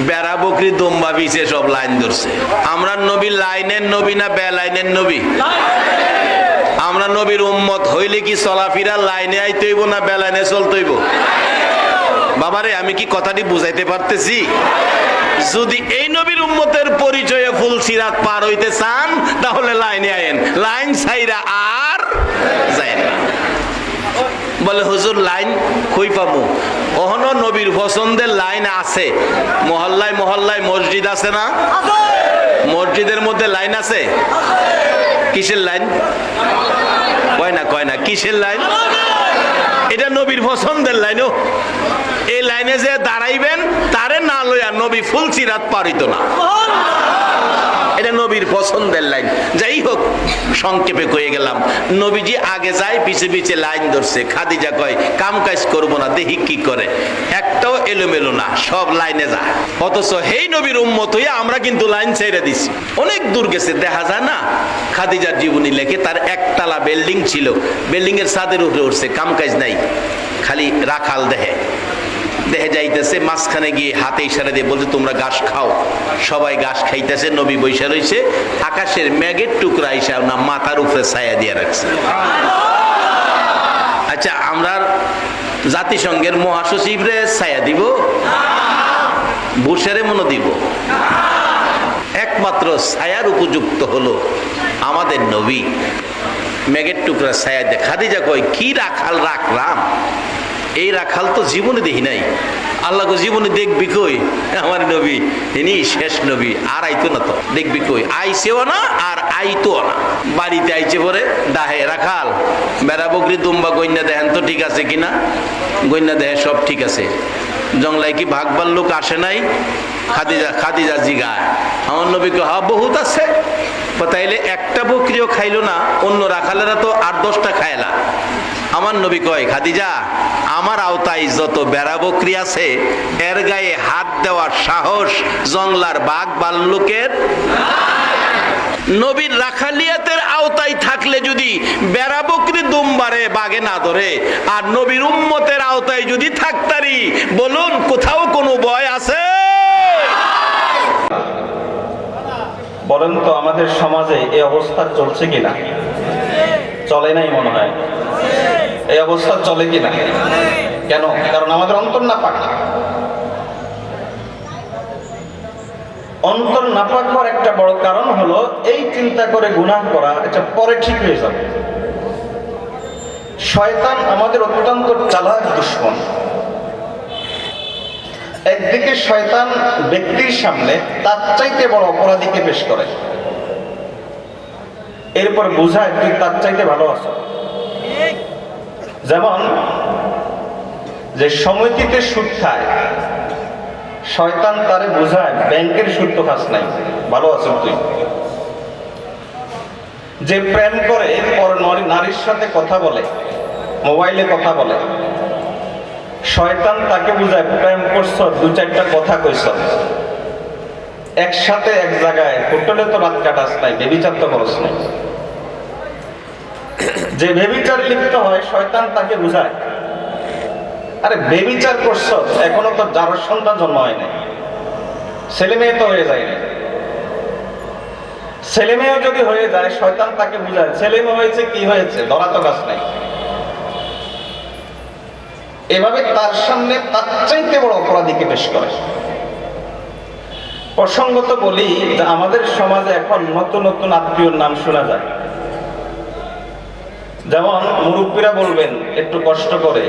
বেড়া বকরি দুম্বা বিছে সব লাইন ধরছে। আমরা নবী লাইনের নবী না বে লাইনের নবী? আমরা নবীর উম্মত হইলে কি চলাফেরা লাইনে আইতে হইব না বে লাইনে চলতে হইব? বাবারে আমি কি কথাটি বুঝাইতে পারতেছি? যদি এই নবীর উম্মতের পরিচয়ে ফুল সিরাত পার হইতে চান, তাহলে লাইনে আইন, লাইন ছাইরা আর যায় না। বলে হুজুর লাইন কই পাবো? ওহনো নবীর পছন্দের লাইন আছে। মহল্লায় মহল্লায় মসজিদ আছে না? মসজিদের মধ্যে লাইন আছে। কিসের লাইন? কয় না কিসের লাইন? এটা নবীর পছন্দের লাইন। এই লাইনে যে দাঁড়াইবেন, তারে না লইয়া নবী ফুল সিরাত পার হইতো না। এটা নবীর পছন্দের লাইন। যাই হোক, সংক্ষেপে কয়ে গেলাম, নবীজি আগে যায়, পিছে পিছে লাইন ধরছে। খাদিজা কয় কাম কাজ করবো না, দেখি কি করে। একটাও এলোমেলো না, সব লাইনে যায়। অথচ হেই নবীর উম্মত হইয়া আমরা কিন্তু লাইন ছেড়ে দিছি। অনেক দূর গেছে, দেখা যায় না? খাদিজার জীবনী লেখে, তার একতলা বিল্ডিং ছিল, বিল্ডিং এর ছাদের উপরে উঠছে, কাম কাজ নাই, খালি রাখাল দেখে যাইতেছে। মাঝখানে গিয়ে হাতে ইশারা দিয়ে বলছে তোমরা ঘাস খাও। সবাই ঘাস খাইতেছে, নবী বৈশা রয়েছে। আকাশের মেঘের টুকরা ইসা না মাথার উপরে ছায়া দিয়ে রাখছে। আচ্ছা আমরা জাতিসংঘের মহাসচিব রে ছায়া দিব? বুশেরে মনে দিব? একমাত্র ছায়ার উপযুক্ত হলো আমাদের নবী। মেঘের টুকরা ছায়া দিয়ে খাদিজা কয় কি রাখাল রাখলাম, এই রাখাল তো জীবনে দেখি নাই। আল্লাহ জীবনে দেখবি কই? আমার নবী ইনি শেষ নবী, আর আইতো না তো, দেখবি কই? আইছেও না আর আইতো না। বাড়িতে আইছে পরে ডাহে রাখাল বেড়া বকরি দুম্বা গইনা দেখেন তো ঠিক আছে কিনা। গইনা দেখে সব ঠিক আছে। জংলায় কি ভাগবার লোক আসে নাই? খাদিজা জিগায় আমার নবীকে বহুত আছে। তাইলে একটা বকরিও খাইলো না, অন্য রাখালেরা তো 8-10টা খায়লা। আমার নবী কয়, খাদিজা আমার আওতায় যত বেড়া বকরি আছে এর গায়ে হাত দেওয়ার সাহস জংলার বাঘ ভাল্লুকের। নবীর রাখালিয়াতের আওতায় থাকলে যদি বেড়া বকরি দুম বাড়ে বাঘে না ধরে, আর নবীর উম্মতের আওতায় যদি থাকতারি, বলুন কোথাও কোনো ভয় আছে? বলেন তো আমাদের সমাজে এই অবস্থা চলছে কিনা? চলে নাই মনে হয়। এই অবস্থা চলে কিনা? কেন? কারণ আমাদের অন্তর নাপাক। অন্তর নাপাক হওয়ার একটা বড় কারণ হলো এই চিন্তা করে গুনাহ করা, এটা পরে ঠিক হয়ে যাবে। শয়তান আমাদের অত্যন্ত চালাক দুশমন। একদিকে শয়তান ব্যক্তির সামনে তার চাইতে বড় অপরাধীকে পেশ করে, এরপর বোঝায় তুই তার চাইতে ভালো আছো। যেমন যে সমিতিতে সুদ খায়, শয়তান তারে বোঝায় ব্যাংকের সুদ তো খাস নাই, ভালো আছো তুই। যে প্রেম করে পর নারীর সাথে কথা বলে, মোবাইলে কথা বলে, শয়তান তাকে বুঝায় প্রেম করছ, 2-4টা কথা কইছ, একসাথে এক জায়গায় হোটেলে তো রাত কাটাস নাই, বেবিচার তো করস নাই। যে বেবিচারে লিপ্ত হয় শয়তান তাকে বুঝায়, আরে বেবিচার করছ, এখনো তো যার সন্তান জন্ম হয় নাই, ছেলে মেয়ে তো হয়ে যায় না। ছেলে মেয়েও যদি হয়ে যায়, শয়তান তাকে বুঝায় ছেলে মেয়ে হয়েছে, কি হয়েছে, ধরা তো গাছ নাই। এভাবে তার সামনে তার চাইতে বড় অপরাধীকে পেশ করে। প্রসঙ্গত বলি যে আমাদের সমাজে এখন নতুন নতুন আত্মীয়র নাম শোনা যায়। যেমন মুরব্বীরা বলবেন একটু কষ্ট করে,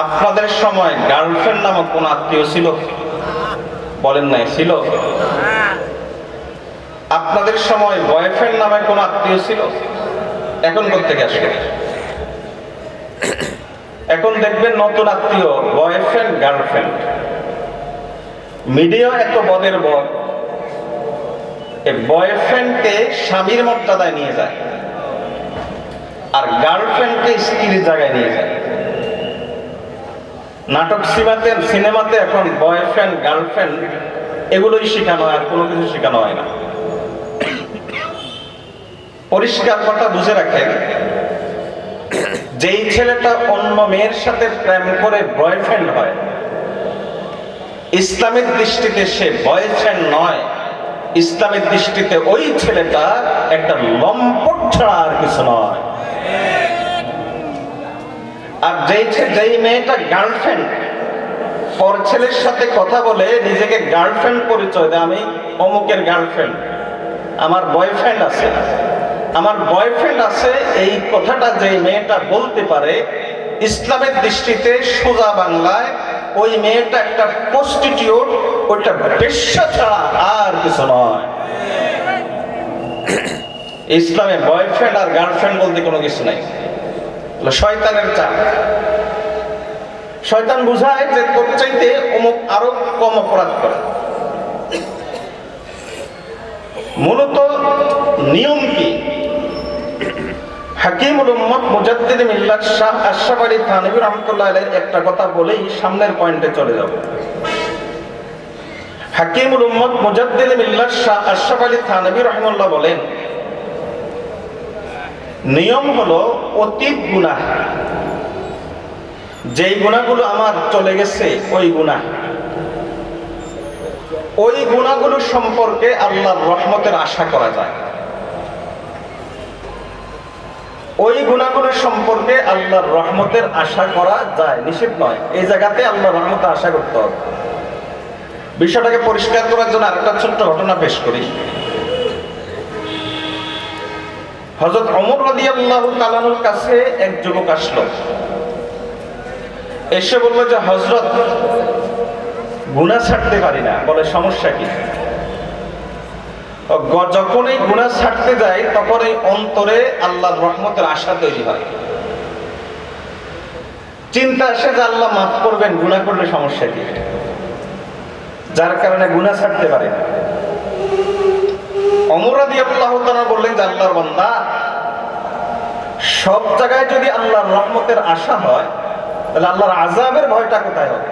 আপনাদের সময় গার্লফ্রেন্ড নামক কোন আত্মীয় ছিল? বলেন নাই, ছিল? আপনাদের সময় বয়ফ্রেন্ড নামে কোন আত্মীয় ছিল? এখন কোত্থেকে আসবে? এখন দেখবেন নতুন আত্মীয়, বয়ফ্রেন্ড গার্লফ্রেন্ড। মিডিয়া এত বদের বদ, বয়ফ্রেন্ডকে স্বামীর মর্যাদায় নিয়ে যায় আর গার্লফ্রেন্ডকে স্ত্রীর জায়গায় নিয়ে যায়। নাটক সিনেমাতে এখন বয়ফ্রেন্ড গার্লফ্রেন্ড এগুলোই শেখানো হয়, আর কোনো কিছু শেখানো হয় না। পরিষ্কার কথা বুঝে রাখেন, যেই ছেলেটা অন্য মেয়ের সাথে প্রেম করে বয়ফ্রেন্ড হয়, ইসলামের দৃষ্টিতে সে বয়ফ্রেন্ড নয়। ইসলামের দৃষ্টিতে ওই ছেলেটা একটা লম্পট ছাড়া আর কিছু নয়। আর যেই মেয়েটা গার্লফ্রেন্ড, পর ছেলের সাথে কথা বলে নিজেকে গার্লফ্রেন্ড পরিচয় দেয়, আমি অমুকের গার্লফ্রেন্ড, আমার বয়ফ্রেন্ড আছে, আমার বয়ফ্রেন্ড আছে, এই কথাটা যে মেয়েটা বলতে পারে, ইসলামের দৃষ্টিতে সোজা বাংলায় ওই মেয়েটা একটা প্রস্টিটিউট, ওইটা বেশ্যা ছাড়া আর কিছু নয়। ইসলামে বয়ফ্রেন্ড আর গার্লফ্রেন্ড বলতে কোনো কিছু নাই, শয়তানের চাপ। শয়তান বুঝায় যে তোর চাইতে অমুক আরো কম অপরাধ করে। মূলত নিয়ম কি? হাকিমুল উম্মত মুজাদ্দিদ মিল্লাত শাহ আশরাফ আলী থানভী রাহমাতুল্লাহ আলাইহি একটা কথা বলেই সামনের পয়েন্টে চলে যাব। হাকিমুল উম্মত মুজাদ্দিদ মিল্লাত শাহ আশরাফ আলী থানভী রাহিমাহুল্লাহ বলেন, নিয়ম হলো অতীত গুনাহ, যেই গুনাহগুলো আমার চলে গেছে ওই গুনাহ, ওই গুনাহগুলো সম্পর্কে আল্লাহর রহমতের আশা করা যায়। ওই গুনাহগুলো সম্পর্কে আল্লাহর রহমতের আশা করা যায়, নিষেধ নয়। এই জায়গাতে আল্লাহর রহমতের আশা করতে হবে। বিষয়টাকে পরিষ্কার করার জন্য আরেকটা ছোট্ট ঘটনা পেশ করি। হযরত ওমর রাদিয়াল্লাহু তাআলা আনহুর কাছে এক যুবক আসলো, এসে বলল যে হযরত গুনাহ ছাড়তে পারি না। বলে সমস্যা কি? যখন এই গুনাহ ছাড়তে যায় তখন এই অন্তরে আল্লাহর রহমতের আশা তৈরি হয়, চিন্তা আসে যে আল্লাহ মাফ করবেন, গুনাহ করলে সমস্যা কি? যার কারণে গুনাহ ছাড়তে পারে। ওমর রাদিয়াল্লাহু তাআলা বললেন যে আল্লাহর বান্দা, সব জায়গায় যদি আল্লাহর রহমতের আশা হয় তাহলে আল্লাহর আযাবের ভয়টা কোথায় হবে?